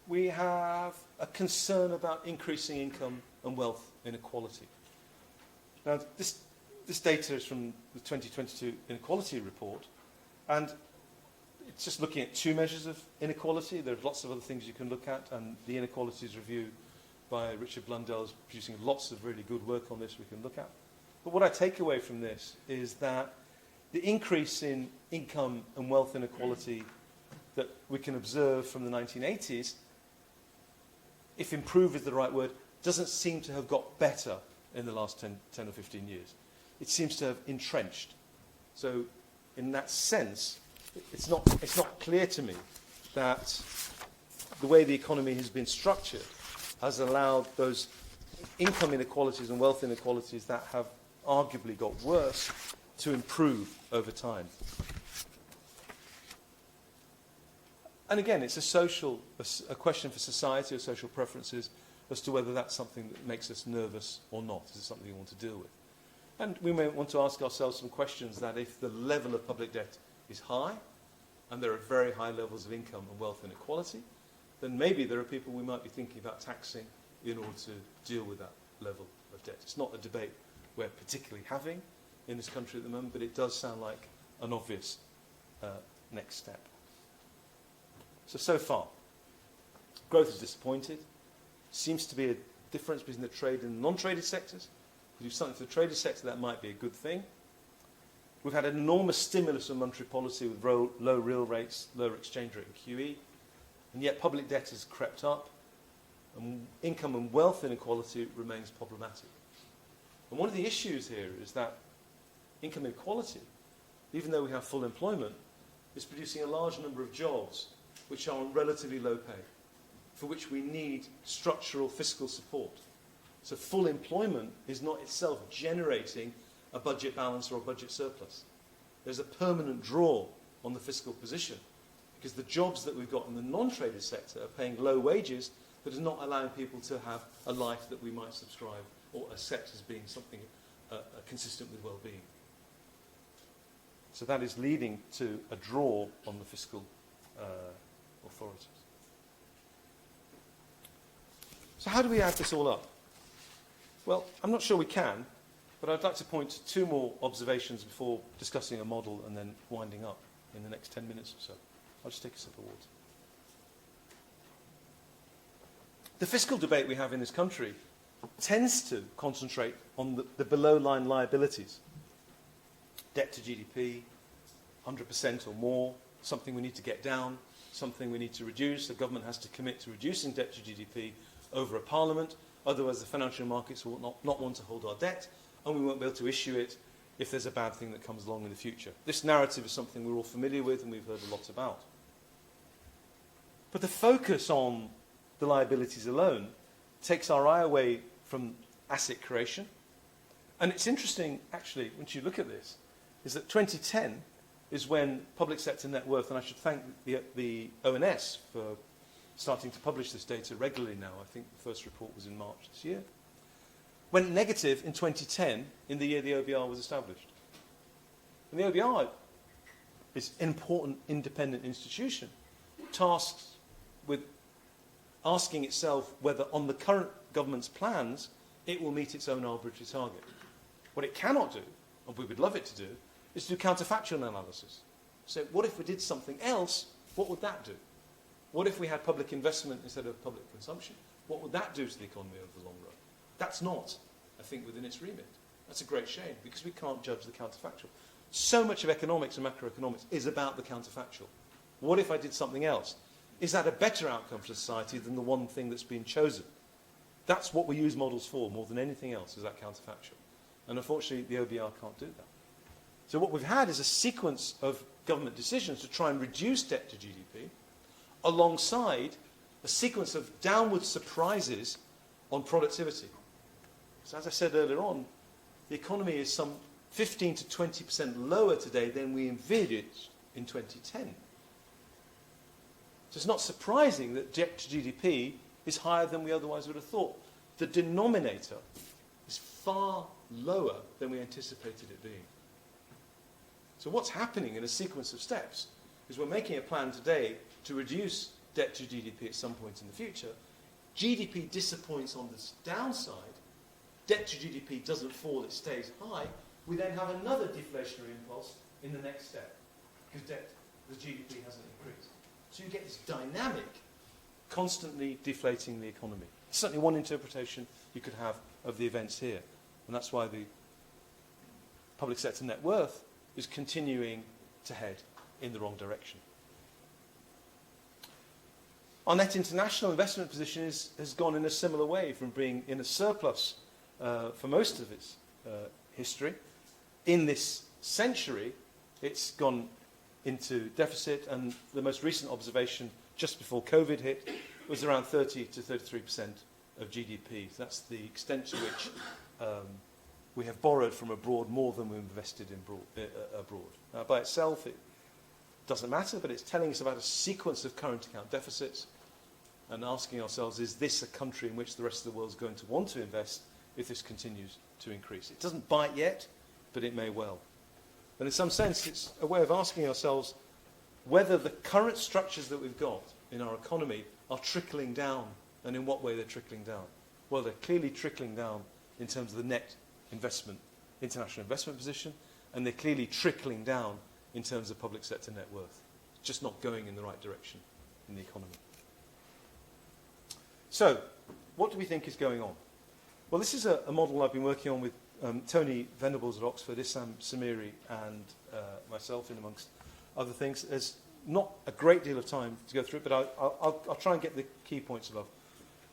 C: we have a concern about increasing income and wealth inequality. Now, this data is from the 2022 Inequality Report, and it's just looking at two measures of inequality. There are lots of other things you can look at, and the Inequalities Review by Richard Blundell is producing lots of really good work on this we can look at. But what I take away from this is that the increase in income and wealth inequality that we can observe from the 1980s, if improve is the right word, doesn't seem to have got better in the last 10 or 15 years. It seems to have entrenched. So in that sense, it's not clear to me that the way the economy has been structured has allowed those income inequalities and wealth inequalities that have arguably got worse to improve over time. And again, it's a question for society or social preferences as to whether that's something that makes us nervous or not. Is it something we want to deal with? And we may want to ask ourselves some questions that if the level of public debt is high, and there are very high levels of income and wealth inequality, then maybe there are people we might be thinking about taxing in order to deal with that level of debt. It's not a debate we're particularly having in this country at the moment, but it does sound like an obvious next step. So far, growth is disappointed. Seems to be a difference between the trade and non-traded sectors. If we do something for the traded sector, that might be a good thing. We've had an enormous stimulus of monetary policy with low real rates, lower exchange rate and QE, and yet public debt has crept up, and income and wealth inequality remains problematic. And one of the issues here is that income inequality, even though we have full employment, is producing a large number of jobs which are on relatively low pay, for which we need structural fiscal support. So full employment is not itself generating a budget balance or a budget surplus. There's a permanent draw on the fiscal position because the jobs that we've got in the non-traded sector are paying low wages that is not allowing people to have a life that we might subscribe or accept as being something consistent with well-being. So that is leading to a draw on the fiscal authorities. So how do we add this all up? Well, I'm not sure we can, but I'd like to point to two more observations before discussing a model and then winding up in the next 10 minutes or so. I'll just take a sip of water. The fiscal debate we have in this country tends to concentrate on the below-line liabilities. Debt to GDP, 100% or more, something we need to get down, something we need to reduce. The government has to commit to reducing debt to GDP over a parliament. Otherwise, the financial markets will not want to hold our debt, and we won't be able to issue it if there's a bad thing that comes along in the future. This narrative is something we're all familiar with and we've heard a lot about. But the focus on the liabilities alone takes our eye away from asset creation. And it's interesting, actually, once you look at this, is that 2010 is when public sector net worth, and I should thank the ONS for starting to publish this data regularly now. I think the first report was in March this year. Went negative in 2010, in the year the OBR was established. And the OBR is an important independent institution, tasked with asking itself whether on the current government's plans, it will meet its own arbitrary target. What it cannot do, and we would love it to do, is to do counterfactual analysis. So what if we did something else? What would that do? What if we had public investment instead of public consumption? What would that do to the economy over the long run? That's not, I think, within its remit. That's a great shame, because we can't judge the counterfactual. So much of economics and macroeconomics is about the counterfactual. What if I did something else? Is that a better outcome for society than the one thing that's been chosen? That's what we use models for, more than anything else, is that counterfactual. And unfortunately, the OBR can't do that. So what we've had is a sequence of government decisions to try and reduce debt to GDP, alongside a sequence of downward surprises on productivity. So as I said earlier on, the economy is some 15 to 20% lower today than we envisaged in 2010. So it's not surprising that debt to GDP is higher than we otherwise would have thought. The denominator is far lower than we anticipated it being. So what's happening in a sequence of steps is we're making a plan today to reduce debt to GDP at some point in the future. GDP disappoints on this downside. Debt to GDP doesn't fall, it stays high. We then have another deflationary impulse in the next step, because the GDP hasn't increased. So you get this dynamic, constantly deflating the economy. It's certainly one interpretation you could have of the events here. And that's why the public sector net worth is continuing to head in the wrong direction. Our net international investment position has gone in a similar way, from being in a surplus for most of its history. In this century, it's gone into deficit, and the most recent observation just before COVID hit was around 30 to 33% of GDP. That's the extent to which we have borrowed from abroad more than we've invested in abroad. By itself, it doesn't matter, but it's telling us about a sequence of current account deficits and asking ourselves, is this a country in which the rest of the world is going to want to invest if this continues to increase? It doesn't bite yet, but it may well. And in some sense, it's a way of asking ourselves whether the current structures that we've got in our economy are trickling down, and in what way they're trickling down. Well, they're clearly trickling down in terms of the net investment, international investment position, and they're clearly trickling down in terms of public sector net worth. It's just not going in the right direction in the economy. So, what do we think is going on? Well, this is a model I've been working on with Tony Venables at Oxford, Issam Samiri, and myself, in amongst other things. There's not a great deal of time to go through it, but I'll try and get the key points above.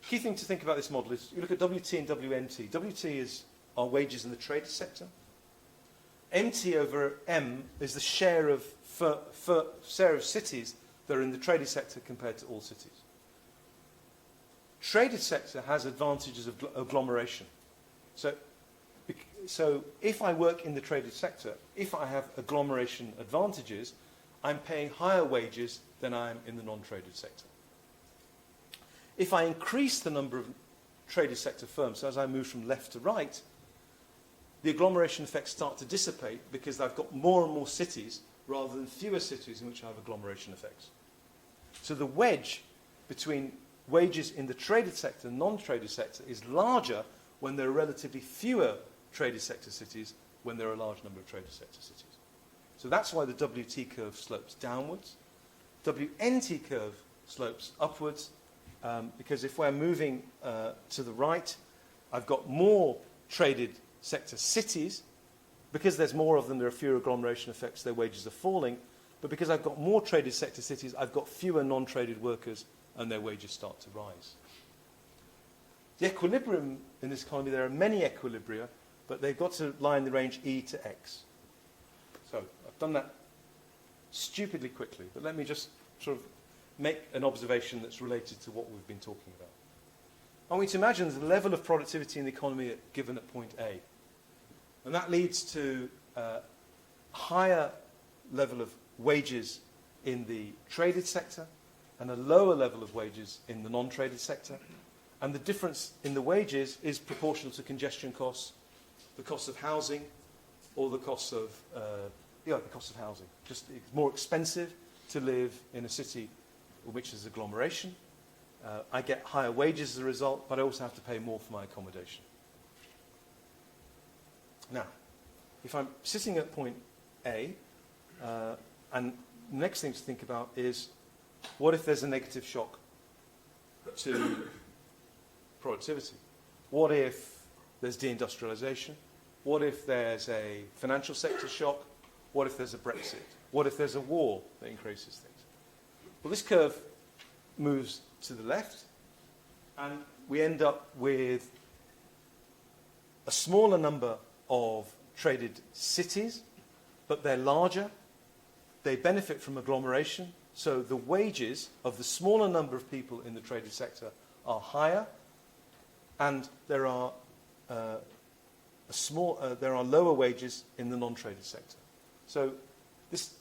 C: Key thing to think about this model is you look at WT and WNT. WT is our wages in the trade sector. MT over M is the share of cities that are in the traded sector compared to all cities. Traded sector has advantages of agglomeration. So if I work in the traded sector, if I have agglomeration advantages, I'm paying higher wages than I am in the non-traded sector. If I increase the number of traded sector firms, so as I move from left to right, the agglomeration effects start to dissipate because I've got more and more cities rather than fewer cities in which I have agglomeration effects. So the wedge between wages in the traded sector and non-traded sector is larger when there are relatively fewer traded sector cities when there are a large number of traded sector cities. So that's why the WT curve slopes downwards. WNT curve slopes upwards because if we're moving to the right, I've got more traded sector cities. Because there's more of them, there are fewer agglomeration effects, their wages are falling. But because I've got more traded sector cities, I've got fewer non-traded workers and their wages start to rise. The equilibrium in this economy, there are many equilibria, but they've got to lie in the range E to X. So I've done that stupidly quickly, but let me just sort of make an observation that's related to what we've been talking about. I want you to imagine the level of productivity in the economy given at point A. And that leads to a higher level of wages in the traded sector and a lower level of wages in the non-traded sector. And the difference in the wages is proportional to congestion costs, the cost of housing, or the cost of housing. Just it's more expensive to live in a city which is agglomeration, I get higher wages as a result, but I also have to pay more for my accommodation. Now, if I'm sitting at point A, and the next thing to think about is, what if there's a negative shock to productivity? What if there's deindustrialization? What if there's a financial sector shock? What if there's a Brexit? What if there's a war that increases things? Well, this curve moves to the left, and we end up with a smaller number of traded cities, but they're larger. They benefit from agglomeration, so the wages of the smaller number of people in the traded sector are higher, and there are lower wages in the non-traded sector. So this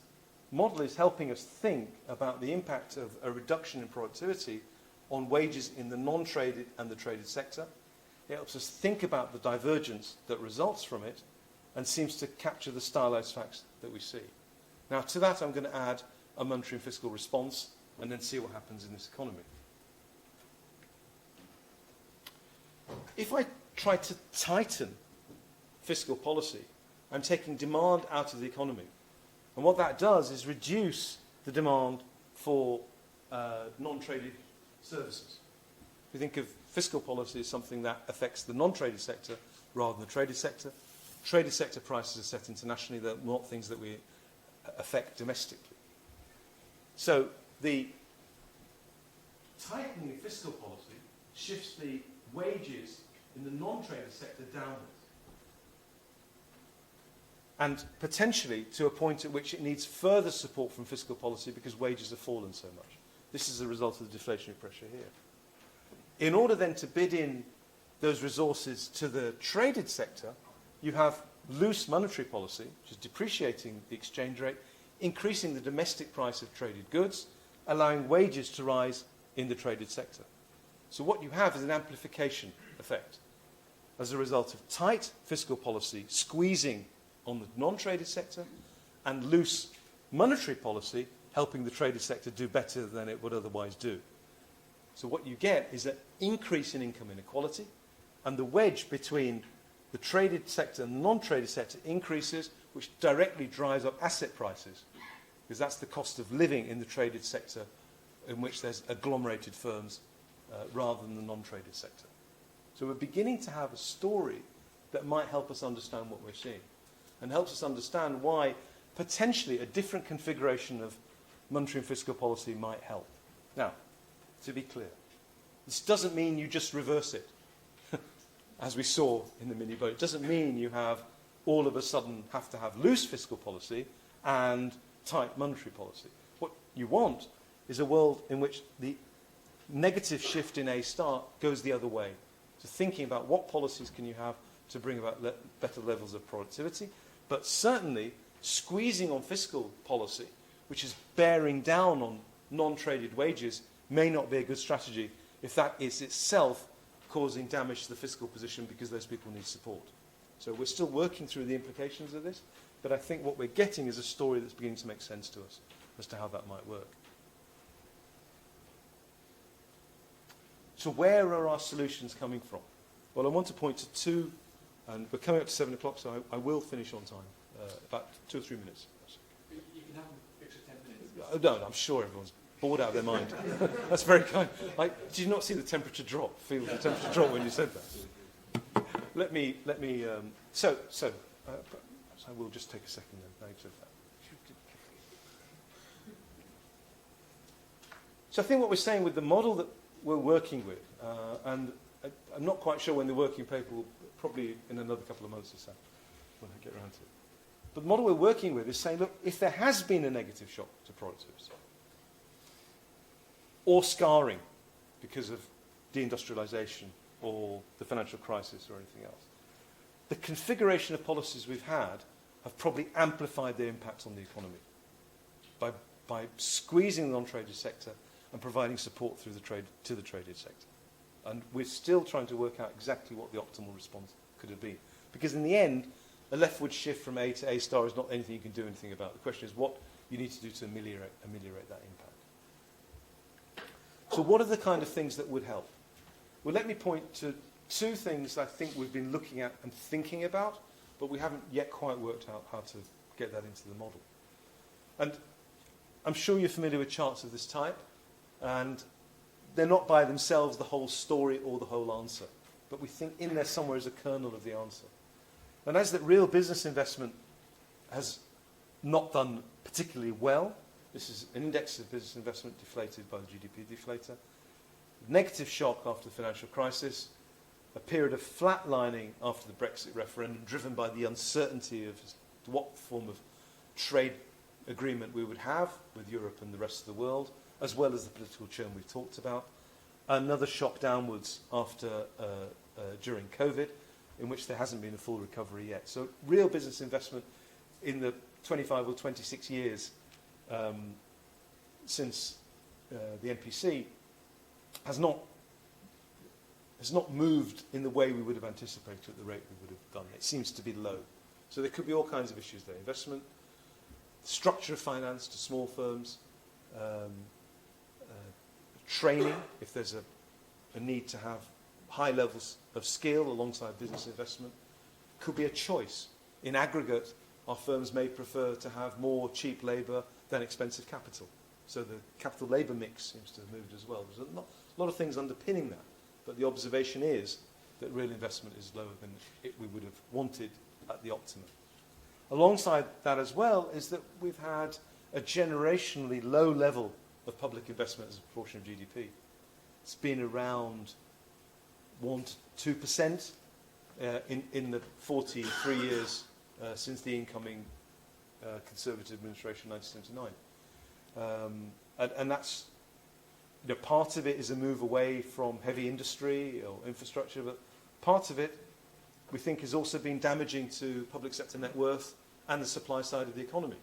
C: model is helping us think about the impact of a reduction in productivity on wages in the non-traded and the traded sector. It helps us think about the divergence that results from it and seems to capture the stylized facts that we see. Now, to that, I'm going to add a monetary and fiscal response and then see what happens in this economy. If I try to tighten fiscal policy, I'm taking demand out of the economy. And what that does is reduce the demand for non-traded services. We think of fiscal policy as something that affects the non-traded sector rather than the traded sector. Traded sector prices are set internationally. They're not things that we affect domestically. So the tightening of fiscal policy shifts the wages in the non-traded sector downwards, and potentially to a point at which it needs further support from fiscal policy because wages have fallen so much. This is a result of the deflationary pressure here. In order then to bid in those resources to the traded sector, you have loose monetary policy, which is depreciating the exchange rate, increasing the domestic price of traded goods, allowing wages to rise in the traded sector. So what you have is an amplification effect as a result of tight fiscal policy squeezing on the non-traded sector and loose monetary policy helping the traded sector do better than it would otherwise do. So what you get is an increase in income inequality, and the wedge between the traded sector and the non-traded sector increases, which directly drives up asset prices, because that's the cost of living in the traded sector in which there's agglomerated firms rather than the non-traded sector. So we're beginning to have a story that might help us understand what we're seeing and helps us understand why potentially a different configuration of monetary and fiscal policy might help. Now, to be clear, this doesn't mean you just reverse it, as we saw in the mini budget. It doesn't mean you have all of a sudden have to have loose fiscal policy and tight monetary policy. What you want is a world in which the negative shift in A star goes the other way. So thinking about what policies can you have to bring about better levels of productivity, but certainly squeezing on fiscal policy, which is bearing down on non-traded wages, may not be a good strategy if that is itself causing damage to the fiscal position because those people need support. So we're still working through the implications of this, but I think what we're getting is a story that's beginning to make sense to us as to how that might work. So where are our solutions coming from? Well, I want to point to two, and we're coming up to 7 o'clock, so I will finish on time, about 2 or 3 minutes.
B: You can have an extra 10 minutes.
C: No, I'm sure everyone's bored out of their mind. That's very kind. Did you not see the temperature drop? Feel the temperature drop when you said that? Let me. So I will just take a second then. Thanks for that. So I think what we're saying with the model that we're working with, and I'm not quite sure when the working paper will, probably in another couple of months or so, when I get around to it. But the model we're working with is saying, look, if there has been a negative shock to productivity, or scarring because of deindustrialization or the financial crisis or anything else, the configuration of policies we've had have probably amplified their impact on the economy by squeezing the non-traded sector and providing support through to the traded sector. And we're still trying to work out exactly what the optimal response could have been. Because in the end, a leftward shift from A to A star is not anything you can do anything about. The question is what you need to do to ameliorate that impact. So what are the kind of things that would help? Well, let me point to two things I think we've been looking at and thinking about, but we haven't yet quite worked out how to get that into the model. And I'm sure you're familiar with charts of this type, and they're not by themselves the whole story or the whole answer, but we think in there somewhere is a kernel of the answer. And as that real business investment has not done particularly well, this is an index of business investment deflated by the GDP deflator, negative shock after the financial crisis, a period of flatlining after the Brexit referendum, driven by the uncertainty of what form of trade agreement we would have with Europe and the rest of the world, as well as the political churn we've talked about. Another shock downwards after during COVID, in which there hasn't been a full recovery yet. So real business investment in the 25 or 26 years since the NPC has not moved in the way we would have anticipated at the rate we would have done. It seems to be low. So there could be all kinds of issues there. Investment, structure of finance to small firms, training, if there's a need to have high levels of skill alongside business investment, could be a choice. In aggregate, our firms may prefer to have more cheap labour than expensive capital. So the capital labour mix seems to have moved as well. There's a lot of things underpinning that, but the observation is that real investment is lower than we would have wanted at the optimum. Alongside that as well is that we've had a generationally low level of public investment as a proportion of GDP. It's been around 1 to 2% in the 43 years since the incoming Conservative administration in 1979. And that's, part of it is a move away from heavy industry or infrastructure, but part of it we think has also been damaging to public sector net worth and the supply side of the economy.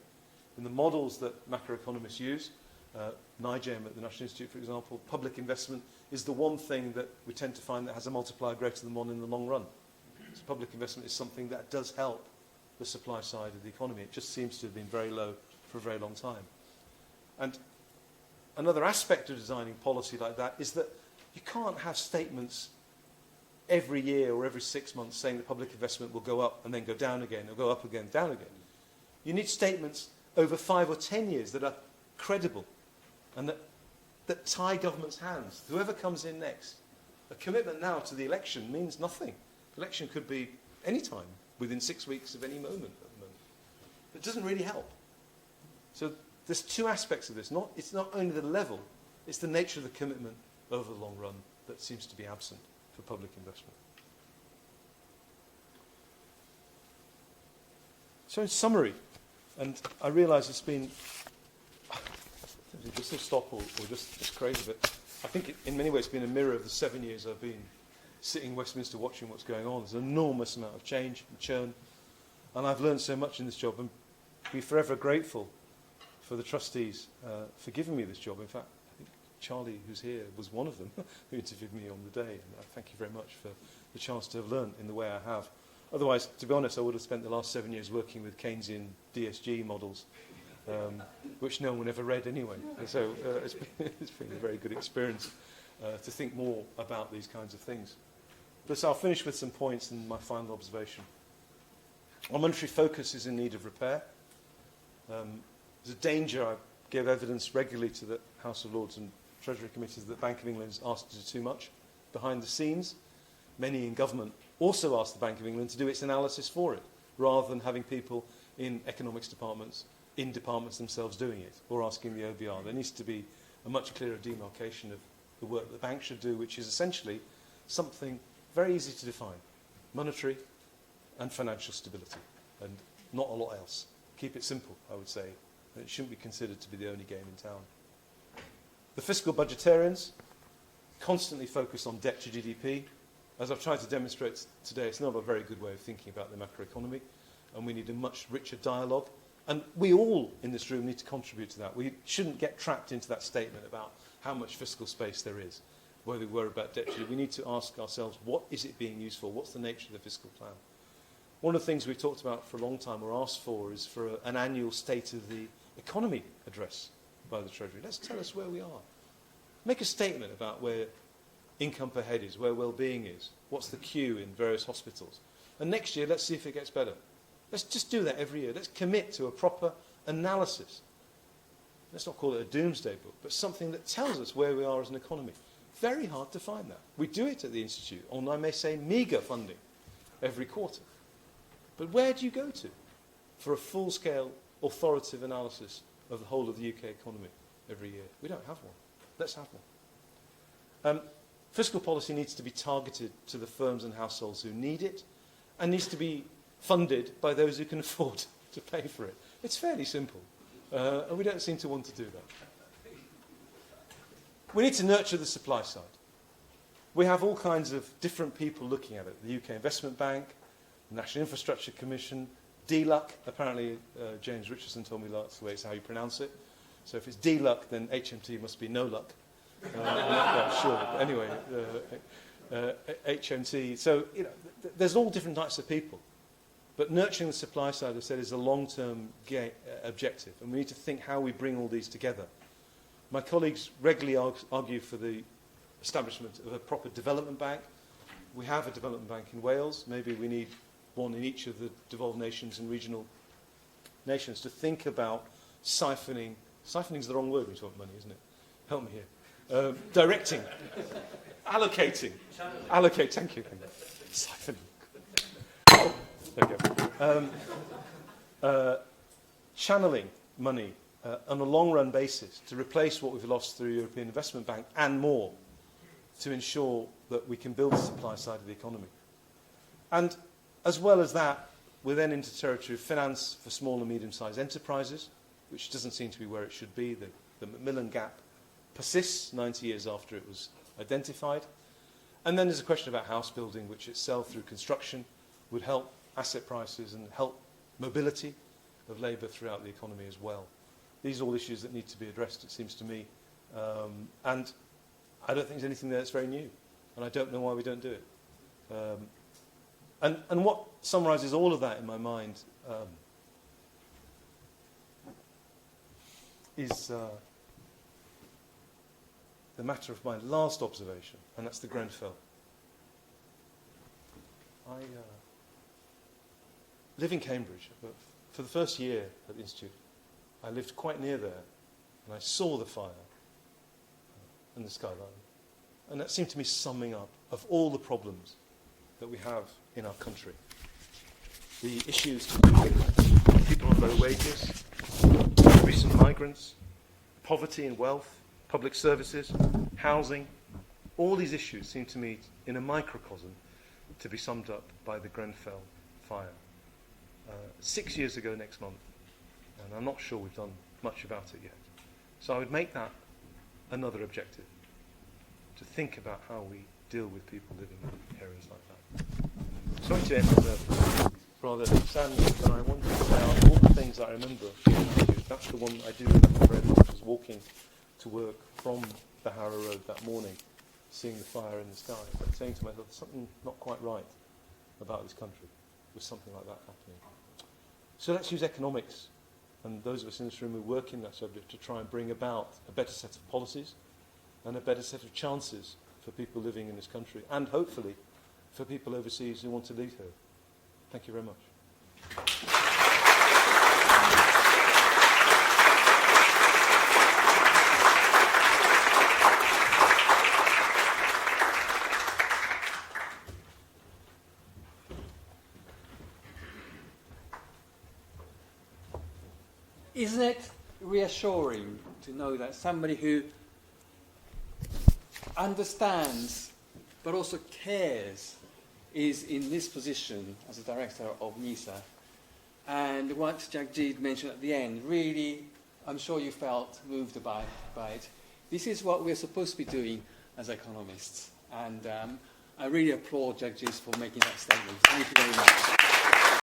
C: In the models that macroeconomists use, NIGEM at the National Institute, for example, public investment is the one thing that we tend to find that has a multiplier greater than 1 in the long run. So public investment is something that does help the supply side of the economy. It just seems to have been very low for a very long time. And another aspect of designing policy like that is that you can't have statements every year or every 6 months saying that public investment will go up and then go down again, or go up again, down again. You need statements over 5 or 10 years that are credible and that tie government's hands. Whoever comes in next. A commitment now to the election means nothing. The election could be any time, within 6 weeks of any moment at the moment. It doesn't really help. So there's two aspects of this. It's not only the level, it's the nature of the commitment over the long run that seems to be absent for public investment. So in summary, and I realise it's been just a stop or just crazy, but I think in many ways it's been a mirror of the 7 years I've been sitting in Westminster watching what's going on. There's an enormous amount of change and churn, and I've learned so much in this job and be forever grateful for the trustees for giving me this job. In fact, I think Charlie, who's here, was one of them who interviewed me on the day, and I thank you very much for the chance to have learned in the way I have. Otherwise, to be honest, I would have spent the last 7 years working with Keynesian DSG models, which no one ever read anyway. And so it's been a very good experience to think more about these kinds of things. But so I'll finish with some points and my final observation. Our monetary focus is in need of repair. There's a danger. I give evidence regularly to the House of Lords and Treasury committees that the Bank of England is asked to do too much behind the scenes. Many in government also ask the Bank of England to do its analysis for it, rather than having people in economics departments, in departments themselves doing it, or asking the OBR. There needs to be a much clearer demarcation of the work that the bank should do, which is essentially something very easy to define: monetary and financial stability, and not a lot else. Keep it simple, I would say. And it shouldn't be considered to be the only game in town. The fiscal budgetarians constantly focus on debt to GDP. As I've tried to demonstrate today, it's not a very good way of thinking about the macroeconomy, and we need a much richer dialogue. And we all in this room need to contribute to that. We shouldn't get trapped into that statement about how much fiscal space there is, whether we worry about debt. We need to ask ourselves, what is it being used for? What's the nature of the fiscal plan? One of the things we've talked about for a long time or asked for is for an annual State of the Economy address by the Treasury. Let's tell us where we are. Make a statement about where income per head is, where well-being is, what's the queue in various hospitals. And next year, let's see if it gets better. Let's just do that every year. Let's commit to a proper analysis. Let's not call it a doomsday book, but something that tells us where we are as an economy. Very hard to find that. We do it at the Institute on, I may say, meagre funding every quarter. But where do you go to for a full-scale, authoritative analysis of the whole of the UK economy every year? We don't have one. Let's have one. Fiscal policy needs to be targeted to the firms and households who need it, and needs to be funded by those who can afford to pay for it. It's fairly simple, and we don't seem to want to do that. We need to nurture the supply side. We have all kinds of different people looking at it. The UK Investment Bank, the National Infrastructure Commission, DLUC. Apparently, James Richardson told me that's the way it's how you pronounce it. So if it's DLUC, then HMT must be no luck. I'm not quite sure. But anyway, HMT. So, there's all different types of people. But nurturing the supply side, I've said, is a long-term objective. And we need to think how we bring all these together. My colleagues regularly argue for the establishment of a proper development bank. We have a development bank in Wales. Maybe we need one in each of the devolved nations and regional nations to think about siphoning. Siphoning is the wrong word when you talk money, isn't it? Help me here. Directing. Allocating. Allocate. Thank you. Siphoning. Oh, there we go. Channeling money on a long-run basis to replace what we've lost through the European Investment Bank and more to ensure that we can build the supply side of the economy. And as well as that, we're then into territory of finance for small and medium-sized enterprises, which doesn't seem to be where it should be. The Macmillan gap persists 90 years after it was identified. And then there's a question about house building, which itself, through construction, would help asset prices and help mobility of labour throughout the economy as well. These are all issues that need to be addressed, it seems to me. And I don't think there's anything there that's very new. And I don't know why we don't do it. And what summarises all of that in my mind is the matter of my last observation, and that's the Grenfell. I live in Cambridge, but for the first year at the Institute, I lived quite near there, and I saw the fire and the skyline. And that seemed to me summing up of all the problems that we have in our country. The issues to do with people on low wages, recent migrants, poverty and wealth, public services, housing, all these issues seem to me, in a microcosm, to be summed up by the Grenfell fire. 6 years ago next month, and I'm not sure we've done much about it yet. So I would make that another objective, to think about how we deal with people living in areas like that. Sorry to end with a rather sad note, but I wanted to say out all the things that I remember. That's the one I do remember very much, was walking to work from the Harrow Road that morning, seeing the fire in the sky, but saying to myself, there's something not quite right about this country with something like that happening. So let's use economics, and those of us in this room who work in that subject, to try and bring about a better set of policies and a better set of chances for people living in this country, and hopefully for people overseas who want to leave here. Thank you very much.
B: Isn't it reassuring to know that somebody who understands but also cares is in this position as a director of NIESR? And what Jagjit mentioned at the end, really, I'm sure you felt moved by it. This is what we're supposed to be doing as economists. And I really applaud Jagjit for making that statement. Thank you very much.